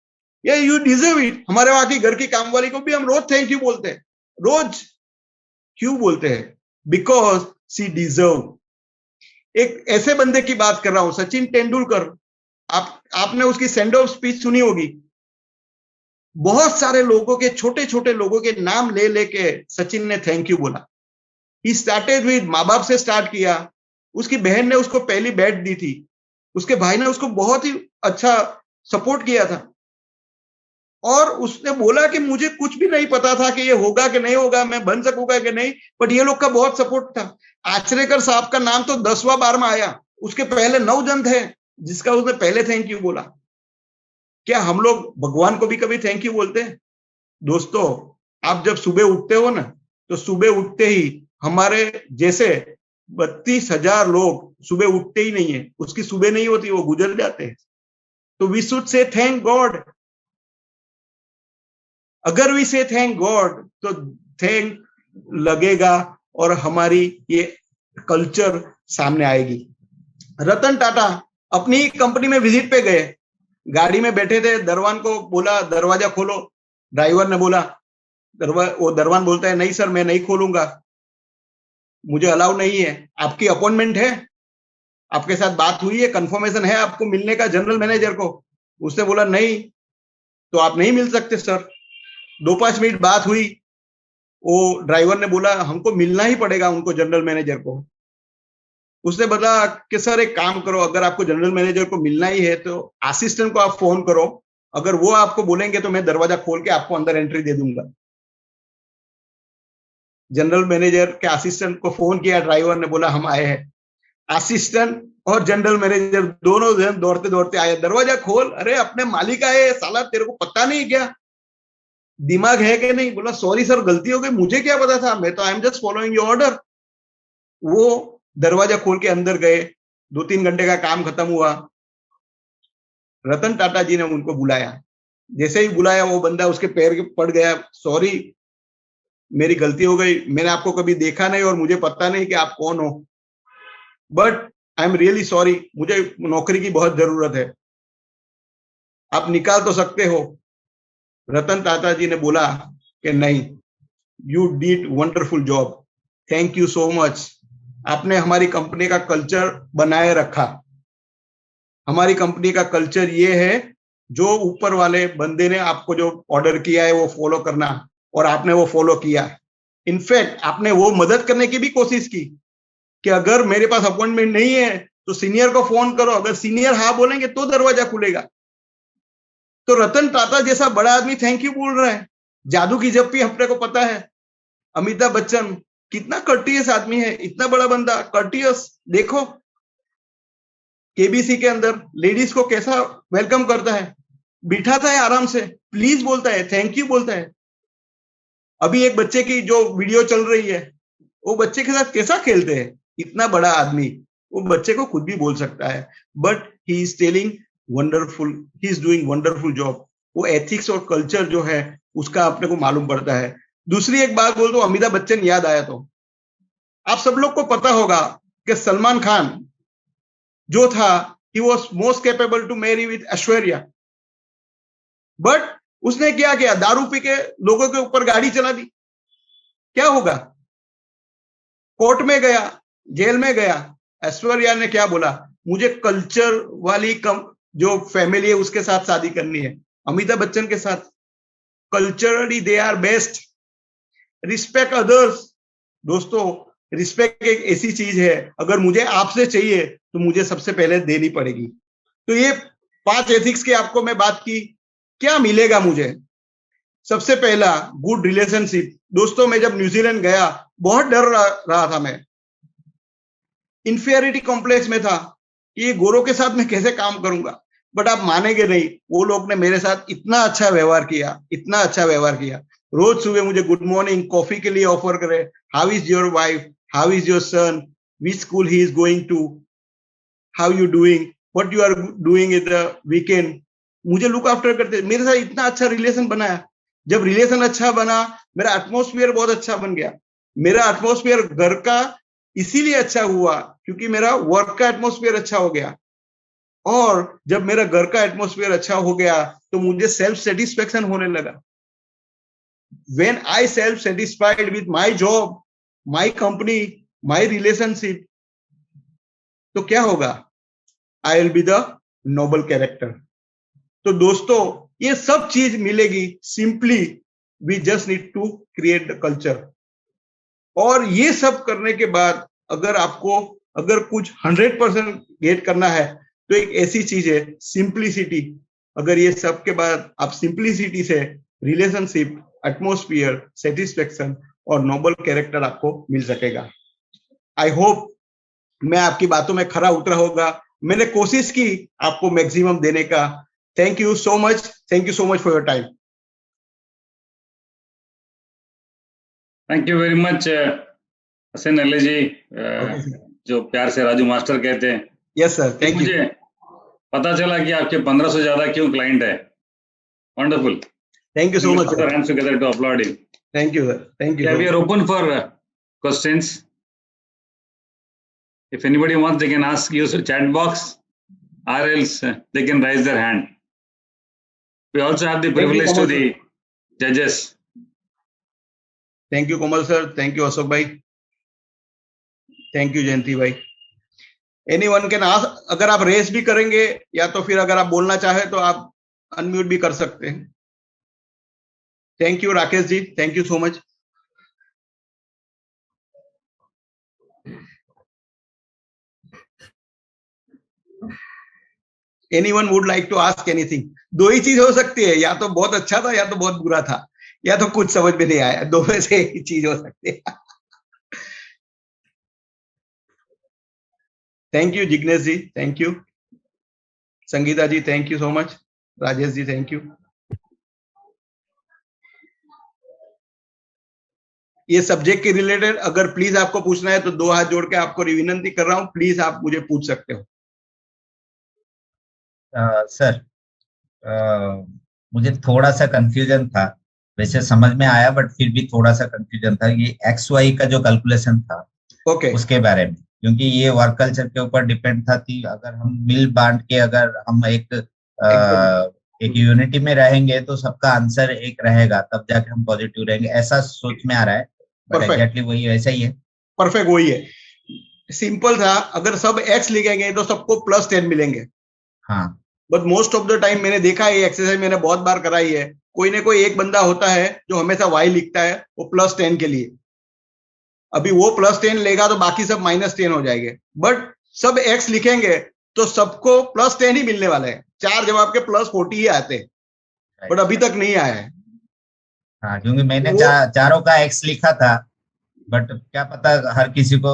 ये यू डिजर्व इट। हमारे वहां की घर की काम वाली को भी हम रोज थैंक यू बोलते हैं। रोज क्यों बोलते हैं? Because she deserve. एक ऐसे बंदे की बात कर रहा हूं, सचिन तेंदुलकर। आपने उसकी सेंड ऑफ स्पीच सुनी होगी। बहुत सारे लोगों के, छोटे छोटे लोगों के नाम ले लेके सचिन ने थैंक यू बोला। ही स्टार्टेड विद, माँ बाप से स्टार्ट किया। उसकी बहन ने उसको पहली बैट दी थी, उसके भाई ने उसको बहुत ही अच्छा सपोर्ट किया था, और उसने बोला कि मुझे कुछ भी नहीं पता था कि ये होगा कि नहीं होगा, मैं बन सकूंगा कि नहीं, बट ये लोग का बहुत सपोर्ट था। आचरेकर साहब का नाम तो 10वां बार में आया, उसके पहले 9 जन थे जिसका उसने पहले थैंक यू बोला। क्या हम लोग भगवान को भी कभी थैंक यू बोलते हैं? दोस्तों, आप जब सुबह उठते हो ना, तो सुबह उठते ही हमारे जैसे 32,000 लोग सुबह उठते ही नहीं है, उसकी सुबह नहीं होती, वो गुजर जाते हैं। तो we should say thank God. अगर वी से थैंक गॉड तो थैंक लगेगा और हमारी ये कल्चर सामने आएगी। रतन टाटा अपनी कंपनी में विजिट पे गए, गाड़ी में बैठे थे, दरवान को बोला दरवाजा खोलो। ड्राइवर ने बोला, वो दरवान बोलता है नहीं सर मैं नहीं खोलूंगा, मुझे अलाउ नहीं है। आपकी अपॉइंटमेंट है, आपके साथ बात हुई है, कंफर्मेशन है आपको मिलने का जनरल मैनेजर को? उसने बोला नहीं, तो आप नहीं मिल सकते सर। 2-5 मिनट बात हुई, वो ड्राइवर ने बोला हमको मिलना ही पड़ेगा उनको, जनरल मैनेजर को। उसने बोला कि सर एक काम करो, अगर आपको जनरल मैनेजर को मिलना ही है तो असिस्टेंट को आप फोन करो, अगर वो आपको बोलेंगे तो मैं दरवाजा खोल के आपको अंदर एंट्री दे दूंगा। जनरल मैनेजर के असिस्टेंट को फोन किया, ड्राइवर ने बोला हम आए हैं। असिस्टेंट और जनरल मैनेजर दोनों जन दौड़ते दौड़ते आए, दरवाजा खोल। अरे अपने मालिक आए, साला तेरे को पता नहीं क्या, दिमाग है कि नहीं? बोला सॉरी सर गलती हो गई, मुझे क्या पता था, मैं तो I am just following your order. वो दरवाजा खोल के अंदर गए, 2-3 घंटे का काम खत्म हुआ। रतन टाटा जी ने उनको बुलाया, जैसे ही बुलाया वो बंदा उसके पैर के पड़ गया, सॉरी मेरी गलती हो गई, मैंने आपको कभी देखा नहीं और मुझे पता नहीं कि आप कौन हो, but I am really sorry, मुझे नौकरी की बहुत जरूरत है, आप निकाल तो सकते हो। रतन टाटा जी ने बोला कि नहीं, you did wonderful job, thank you so much, आपने हमारी कंपनी का कल्चर बनाए रखा। हमारी कंपनी का कल्चर ये है, जो ऊपर वाले बंदे ने आपको जो ऑर्डर किया है वो फॉलो करना, और आपने वो फॉलो किया। इनफैक्ट आपने वो मदद करने की भी कोशिश की कि अगर मेरे पास अपॉइंटमेंट नहीं है तो सीनियर को फोन करो, अगर सीनियर हाँ बोलेंगे तो दरवाजा खुलेगा। तो रतन टाटा जैसा बड़ा आदमी थैंक यू बोल रहा है। जादू की जप्पी अपने को पता है, अमिताभ बच्चन कितना कर्टियस आदमी है, इतना बड़ा बंदा कर्टियस। देखो केबीसी के अंदर लेडीज को कैसा वेलकम करता है, बिठाता है आराम से, प्लीज बोलता है, थैंक यू बोलता है। अभी एक बच्चे की जो वीडियो चल रही है, वो बच्चे के साथ कैसा खेलते हैं, इतना बड़ा आदमी वो बच्चे को खुद भी बोल सकता है, but he is telling wonderful, he is doing wonderful job. वो एथिक्स और कल्चर जो है उसका अपने को मालूम पड़ता है। दूसरी एक बात बोल दो, अमिताभ बच्चन याद आया तो आप सब लोग को पता होगा कि सलमान खान जो था, he was most capable to marry with Aishwarya, but उसने क्या किया, दारू पी के लोगों के ऊपर गाड़ी चला दी। क्या होगा, कोर्ट में गया, जेल में गया। ऐश्वर्या ने क्या बोला, मुझे कल्चर वाली जो फैमिली है उसके साथ शादी करनी है। अमिताभ बच्चन के साथ culturally they are best. Respect others. दोस्तों, रिस्पेक्ट एक ऐसी चीज है, अगर मुझे आपसे चाहिए तो मुझे सबसे पहले देनी पड़ेगी। तो ये 5 एथिक्स की आपको मैं बात की। क्या मिलेगा मुझे? सबसे पहला, गुड रिलेशनशिप। दोस्तों, मैं जब न्यूजीलैंड गया बहुत डर रहा था, मैं इंफीरियरिटी कॉम्प्लेक्स में था कि ये गोरों के साथ मैं कैसे काम करूंगा, बट आप मानेंगे नहीं, वो लोग ने मेरे साथ इतना अच्छा व्यवहार किया, इतना अच्छा व्यवहार किया। रोज सुबह मुझे गुड मॉर्निंग कॉफी के लिए ऑफर करे, how is your wife, how is your son, which school he is going to, how you doing, what you are doing in the weekend. मुझे लुक आफ्टर करते, मेरे साथ इतना अच्छा रिलेशन बनाया। जब रिलेशन अच्छा बना, मेरा एटमॉस्फेयर बहुत अच्छा बन गया। मेरा एटमॉस्फेयर घर का इसीलिए अच्छा हुआ क्योंकि मेरा वर्क का एटमॉस्फेयर अच्छा हो गया। और जब मेरा घर का एटमॉस्फेयर अच्छा हो गया तो मुझे सेल्फ सेटिस्फेक्शन होने लगा। When I self satisfied with my job, my company, my relationship, तो क्या होगा? I will be the noble character. तो दोस्तों, ये सब चीज मिलेगी simply, we just need to create the culture। और ये सब करने के बाद अगर कुछ 100% गेट करना है तो एक ऐसी चीज है सिंप्लिसिटी। अगर ये सब के बाद आप सिंप्लिसिटी से रिलेशनशिप, एटमॉस्फेयर, सेटिस्फेक्शन और नोबल कैरेक्टर आपको मिल सकेगा। आई होप मैं आपकी बातों में खरा उतरा होगा। मैंने कोशिश की आपको मैक्सिमम देने का। Thank you so much, thank you so much for your time. Thank you very much Hasan Ali ji, जो प्यार से राजू मास्टर कहते हैं। Yes sir, thank you. मुझे पता चला कि आपके 1500 से ज्यादा क्यों क्लाइंट है। Wonderful, thank you so much. Put our hands together to applaud him. Thank you, sir. Thank you. Yeah, we are open for questions. If anybody wants, they can ask, use the chat box, or else they can raise their hand. We also have the privilege to the judges. Thank you, Kamal sir. Thank you, Ashok bhai. Thank you, Jayanti bhai. Anyone can ask. अगर आप रेस भी करेंगे या तो फिर अगर आप बोलना चाहे तो आप अनम्यूट भी कर सकते हैं। Thank you Rakesh ji, thank you so much. Anyone would like to ask anything? 2 ही चीज हो सकती है, या तो बहुत अच्छा था या तो बहुत बुरा था, या तो कुछ समझ में नहीं आया। 2 में से एक ही चीज हो सकती है। Thank you Jignesh ji, thank you. Sangeeta ji, thank you so much. Rajesh ji, thank you. ये सब्जेक्ट के रिलेटेड अगर प्लीज आपको पूछना है तो 2 हाथ जोड़ के आपको विनती कर रहा हूं, प्लीज आप मुझे पूछ सकते हो। सर, मुझे थोड़ा सा कंफ्यूजन था, वैसे समझ में आया बट फिर भी थोड़ा सा कंफ्यूजन था। ये XY का जो कैलकुलेशन था, ओके, उसके बारे में, क्योंकि ये वर्क कल्चर के ऊपर डिपेंड था कि अगर हम मिल बांट के अगर हम एक यूनिटी में रहेंगे तो सबका आंसर एक रहेगा, तब जाके हम पॉजिटिव रहेंगे, ऐसा सोच में आ रहा है। बट एग्जैक्टली वही वैसा ही है। परफेक्ट वही है, सिंपल था। अगर सब x लिखेंगे तो सबको +10 मिलेंगे। हाँ, but most of the time मैंने देखा है, एक्सरसाइज मैंने बहुत बार कराई है, कोई ना कोई एक बंदा होता है जो हमेशा y लिखता है, वो +10 के लिए। अभी वो +10 लेगा तो बाकी सब -10 हो जाएंगे। बट सब x लिखेंगे तो सबको +10 ही मिलने वाला है। 4 जवाब के +40 ही आते हैं, बट अभी तक नहीं आया है। हाँ, क्योंकि मैंने चारों का X लिखा था, बट क्या पता हर किसी को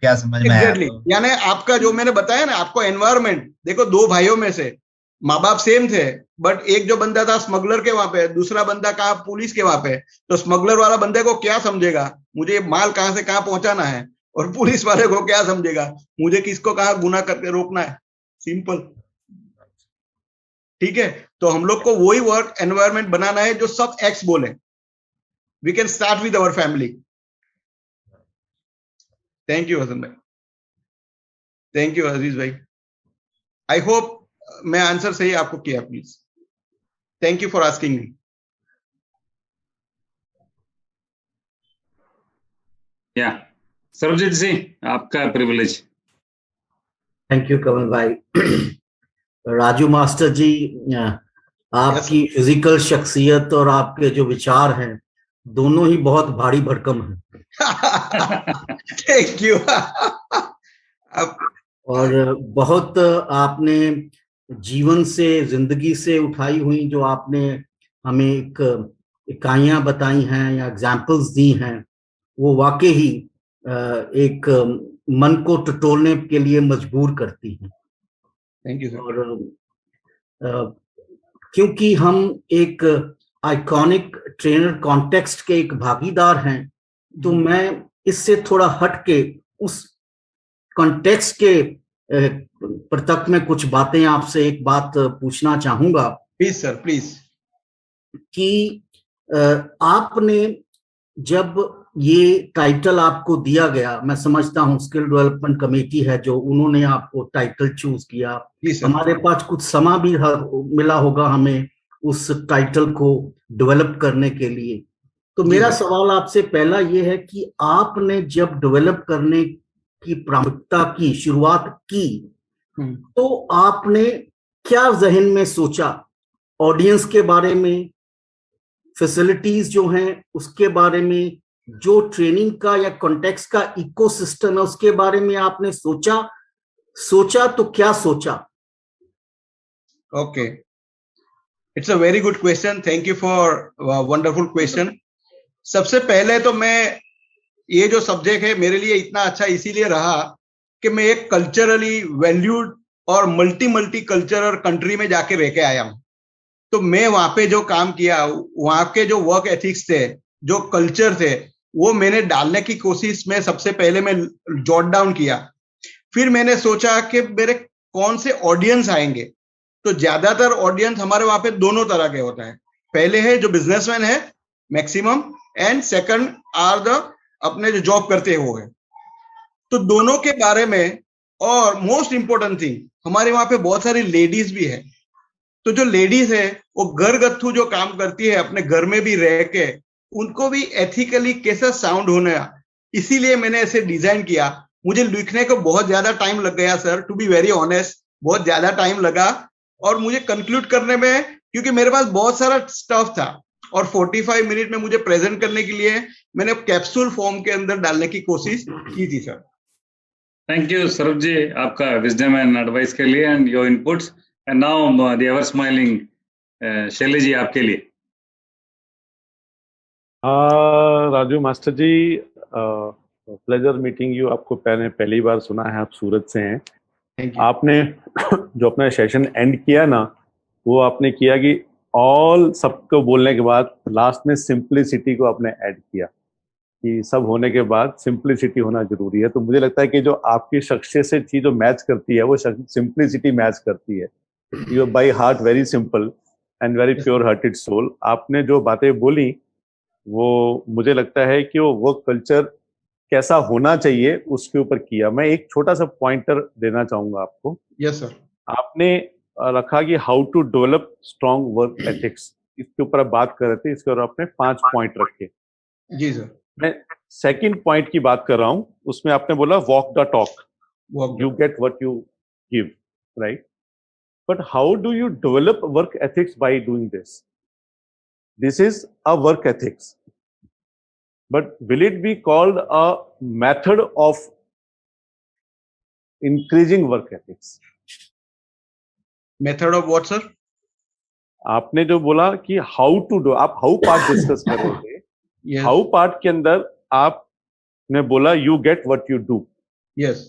क्या समझ में आया एग्जैक्टली आपको? यानी आपका जो मैंने बताया ना, आपको एनवायरमेंट देखो, दो भाइयों में से माँ बाप सेम थे, बट एक जो बंदा था स्मगलर के वहां पे, दूसरा बंदा कहा पुलिस के वहां पे, तो स्मगलर वाला बंदे को क्या समझेगा, मुझे माल कहाँ से कहाँ पहुंचाना है, और पुलिस वाले को क्या समझेगा, मुझे किसको कहाँ गुनाह करके रोकना है। सिंपल, ठीक है। तो हम लोग को वही वर्क एनवायरमेंट बनाना है जो सब एक्स बोले। We can start with our family. Thank you Hasan भाई, थैंक यू अजीज भाई। आई होप मैं आंसर सही आपको किया। Please, thank you for asking me. या सरबजीत सिंह, आपका प्रिविलेज। थैंक यू कमल भाई। राजू मास्टर जी, आपकी फिजिकल शख्सियत और आपके जो विचार हैं दोनों ही बहुत भारी भरकम हैं। Thank you. और बहुत आपने जीवन से, जिंदगी से उठाई हुई जो आपने हमें इकाइयां बताई हैं या एग्जाम्पल्स दी हैं, वो वाकई ही एक मन को टटोलने के लिए मजबूर करती हैं। Thank you sir. और क्योंकि हम एक आइकॉनिक ट्रेनर कॉन्टेक्स्ट के एक भागीदार हैं, तो मैं इससे थोड़ा हट के उस कॉन्टेक्स्ट के प्रतक में कुछ बातें आपसे एक बात पूछना चाहूंगा। Please sir, please. कि आपने जब ये टाइटल आपको दिया गया, मैं समझता हूँ स्किल डेवलपमेंट कमेटी है जो उन्होंने आपको टाइटल चूज किया, हमारे पास कुछ समय भी मिला होगा हमें उस टाइटल को डेवलप करने के लिए। तो मेरा सवाल आपसे पहला ये है कि आपने जब डेवलप करने की प्राथमिकता की शुरुआत की, तो आपने क्या जहन में सोचा, ऑडियंस के बारे में, फैसिलिटीज जो हैं उसके बारे में, जो ट्रेनिंग का या कॉन्टेक्स्ट का इकोसिस्टम है उसके बारे में आपने सोचा तो क्या सोचा? Okay, it's a very good question. Thank you for wonderful question. सबसे पहले तो मैं, ये जो सब्जेक्ट है मेरे लिए इतना अच्छा इसीलिए रहा कि मैं एक कल्चरली वैल्यूड और मल्टी कल्चरल कंट्री में जाके रह के आया हूं। तो मैं वहां पे जो काम किया, वहां के जो वर्क एथिक्स थे, जो कल्चर थे, वो मैंने डालने की कोशिश में सबसे पहले मैं जॉट डाउन किया। फिर मैंने सोचा कि मेरे कौन से ऑडियंस आएंगे। तो ज्यादातर ऑडियंस हमारे वहां पे दोनों तरह के होता है। पहले है जो बिजनेसमैन है maximum, and second are the अपने जो जॉब करते हैं वो है। तो दोनों के बारे में, और मोस्ट इंपॉर्टेंट थिंग, हमारे वहां पे बहुत सारी लेडीज भी है। तो जो लेडीज है वो घरगथ्थू जो काम करती है अपने घर में भी रह के, उनको भी एथिकली कैसा साउंड होना, इसीलिए मैंने ऐसे डिजाइन किया। मुझे लिखने को बहुत ज्यादा टाइम लग गया sir, to be very honest, बहुत ज्यादा टाइम लगा। और मुझे कंक्लूड करने में, क्योंकि मेरे पास बहुत सारा स्टफ था और 45 मिनट में मुझे प्रेजेंट करने के लिए मैंने कैप्सूल फॉर्म के अंदर डालने की कोशिश की थी sir. Thank you Saurabh ji, आपका विजडम एंड एडवाइस के लिए and your inputs. And now the ever smiling Shaili ji, आपके लिए। Raju master ji, pleasure meeting you. आपको पहली बार सुना है, आप सूरत से हैं। आपने जो अपना सेशन एंड किया ना, वो आपने किया कि ऑल सबको बोलने के बाद लास्ट में सिंप्लिसिटी को आपने ऐड किया कि सब होने के बाद सिंप्लिसिटी होना जरूरी है। तो मुझे लगता है कि जो आपकी शख्सियत से चीज जो मैच करती है वो सिंप्लिसिटी मैच करती है। You by heart very simple and very pure hearted soul. आपने जो बातें बोली वो मुझे लगता है कि वो वर्क कल्चर कैसा होना चाहिए उसके ऊपर किया। मैं एक छोटा सा पॉइंटर देना चाहूंगा आपको। Yes sir. आपने रखा कि how to develop strong work ethics, इसके ऊपर आप बात कर रहे थे, इसके ऊपर आपने 5 पॉइंट रखे। जी सर। मैं सेकंड पॉइंट की बात कर रहा हूं, उसमें आपने बोला walk the talk, you get what you give, right? But how do you develop work ethics bye doing this? This is a work ethics, but will it be called a method of increasing work ethics? Method of what, sir? आपने जो बोला कि how to do, आप how part डिस्कस कर रहे थे। How part के अंदर आपने बोला you get what you do, yes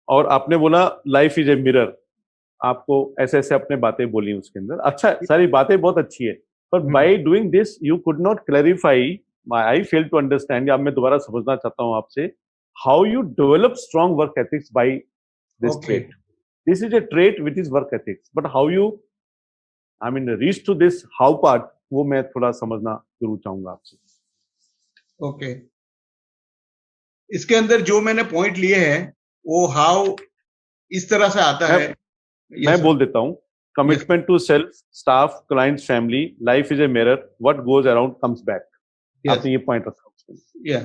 और आपने बोला लाइफ इज ए मिरर, आपको ऐसे ऐसे अपने बातें बोली उसके अंदर। अच्छा, सारी बातें बहुत अच्छी है, पर by doing this you could not clarify, I fail to understand, अब मैं दोबारा समझना चाहता हूं आपसे, how you develop strong work ethics by this trait. This is a trait which is work ethics, but how you I mean reach to this how part, वो मैं थोड़ा समझना जरूर चाहूंगा आपसे। ओके, इसके अंदर जो मैंने पॉइंट लिए हैं वो हाउ इस तरह से आता है। मैं बोल देता हूँ, commitment to self, staff, clients, family, life is a mirror, what goes around comes back. आपने ये पॉइंट रखा।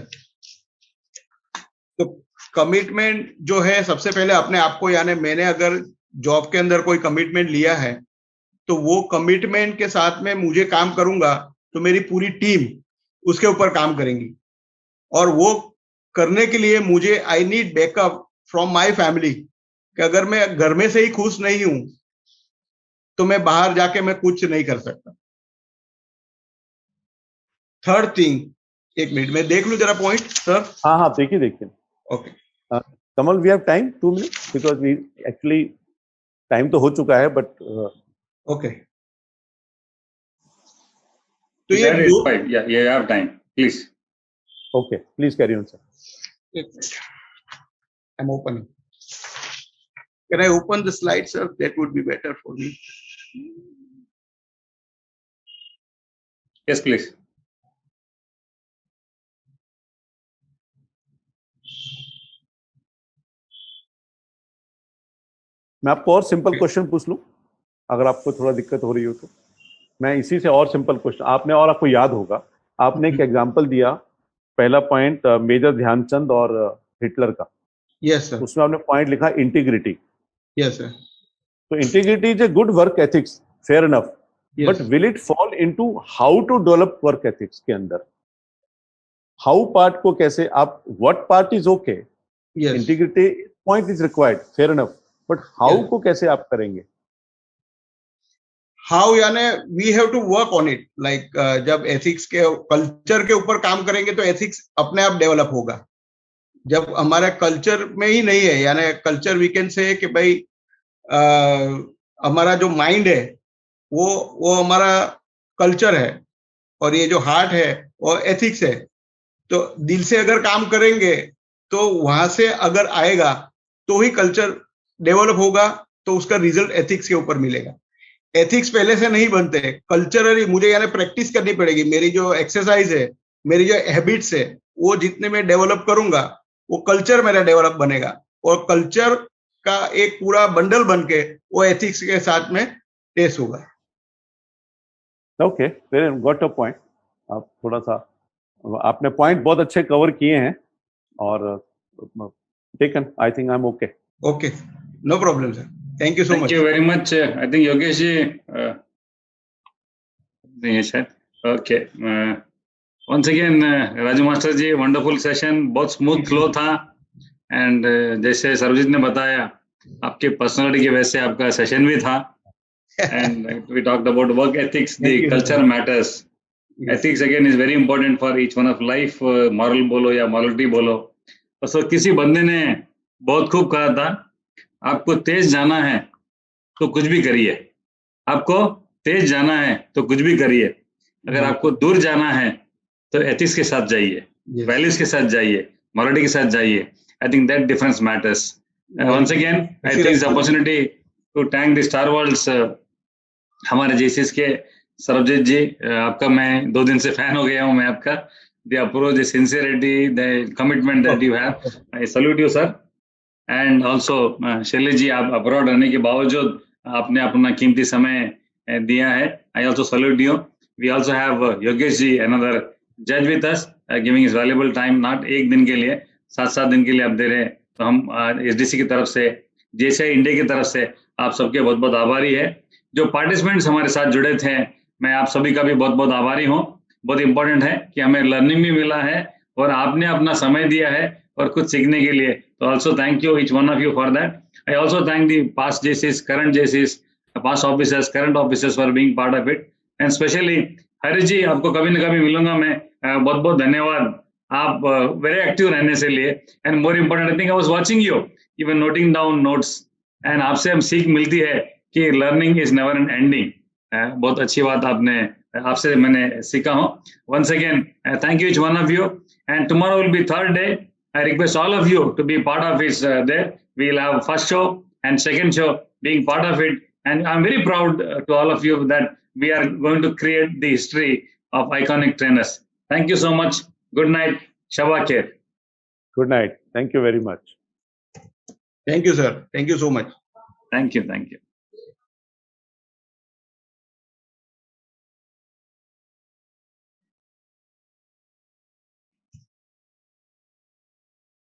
तो कमिटमेंट जो है, सबसे पहले अपने आप को, यानी मैंने अगर जॉब के अंदर कोई कमिटमेंट लिया है तो वो कमिटमेंट के साथ में मुझे काम करूंगा तो मेरी पूरी टीम उसके ऊपर काम करेंगी, और वो करने के लिए मुझे I need backup from my family, कि अगर मैं घर में से ही खुश नहीं हूं तो मैं बाहर जाके मैं कुछ नहीं कर सकता। थर्ड थिंग, एक मिनट में देख लूं जरा पॉइंट सर। हाँ हाँ, देखिए। Okay Kamal, we have time 2 minutes because we actually time तो हो चुका है, बट ओके तो ये you have time, please. Okay, please carry on, sir. I'm opening. Can I open the slide, sir? That would be better for me. Yes, please. मैं आपको और सिंपल क्वेश्चन पूछ लूं, अगर आपको थोड़ा दिक्कत हो रही हो तो। मैं इसी से और सिंपल क्वेश्चन, आपको याद होगा, आपने एक एग्जांपल दिया, पहला पॉइंट मेजर ध्यानचंद और हिटलर का। Yes sir. उसमें आपने पॉइंट लिखा इंटीग्रिटी। Yes sir. तो integrity is a good work ethics, fair enough, but will it fall into how to develop work ethics के अंदर? हाउ पार्ट को कैसे आप, what part is okay, integrity point is required, fair enough, but how को कैसे आप करेंगे? हाउ यानी we have to work on it, like जब एथिक्स के कल्चर के ऊपर काम करेंगे तो एथिक्स अपने आप डेवलप होगा। जब हमारा कल्चर में ही नहीं है, यानी कल्चर वी कैन से कि भाई हमारा जो माइंड है वो हमारा कल्चर है, और ये जो हार्ट है वो एथिक्स है। तो दिल से अगर काम करेंगे तो वहां से अगर आएगा तो ही कल्चर डेवलप होगा, तो उसका रिजल्ट एथिक्स के ऊपर मिलेगा। एथिक्स पहले से नहीं बनते, कल्चरली मुझे यानी प्रैक्टिस करनी पड़ेगी। मेरी जो एक्सरसाइज है, मेरी जो हैबिट्स है, वो जितने मैं डेवलप करूंगा वो कल्चर मेरा डेवलप बनेगा, और कल्चर का एक पूरा बंडल बनके वो एथिक्स के साथ में टेस्ट होगा। Okay, very got a point. आप थोड़ा सा, आपने पॉइंट बहुत अच्छे कवर किए हैं, और taken, I think I am okay. Okay, no problem sir, thank you so much. Thank you very much. I think Yogesh ji, okay. Once again, Raju Master ji, wonderful session, बहुत smooth flow था, and जैसे सर्वजीत ने बताया, आपके personality की वजह से आपका session भी था, and we talked about work ethics, the culture matters. Ethics again is very important for each one of life, moral बोलो या morality बोलो। और सो किसी बंदे ने बहुत खूब कहा था, आपको तेज जाना है तो कुछ भी करिए, आपको तेज जाना है तो कुछ भी करिए, अगर आपको दूर जाना है तो एथिक्स के साथ जाइए, वैल्यूज के साथ जाइए, मॉरलिटी के साथ जाइए। I think that difference matters. Once again I take the opportunity to thank the star worlds, हमारे जेसीएस के सरबजीत जी, आपका मैं 2 दिन से फैन हो गया हूँ मैं आपका। The approach, the sincerity, the commitment that you have, I salute you sir. And also Shailesh ji, आप अब्रॉड रहने के बावजूद आपने अपना कीमती समय दिया है, I also salute you. We also have Yogesh ji, another जज with us, giving his valuable time, not 1 दिन के लिए, 7 दिन के लिए आप दे रहे हैं। तो हम एसडीसी की तरफ से, जेसीआई इंडिया की तरफ से आप सबके बहुत बहुत आभारी है। जो पार्टिसिपेंट्स हमारे साथ जुड़े थे, मैं आप सभी का भी बहुत बहुत आभारी हूँ। बहुत इंपॉर्टेंट है कि हमें लर्निंग भी मिला है और आपने अपना समय दिया है और कुछ सीखने के लिए, तो also thank you each one of you for that. I also thank the past Jaycees, current Jaycees, past officers, current officers for being part of it, and specially Harish ji, आपको कभी न कभी मिलूंगा मैं, बहुत बहुत धन्यवाद। आप वेरी एक्टिव रहने से लिए, and more important I think I was watching you even noting down notes, and आपसे हम सीख मिलती है कि learning is never an ending. बहुत अच्छी बात आपसे मैंने सीखा हूँ. Once again, thank you each one of you. And tomorrow will be third day. I request all of you to be part of it there. We'll have first show and second show being part of it. And I'm very proud to all of you that we are going to create the history of iconic trainers. Thank you so much. Good night. Shaba Khair. Good night. Thank you very much. Thank you, sir. Thank you so much. Thank you. Thank you.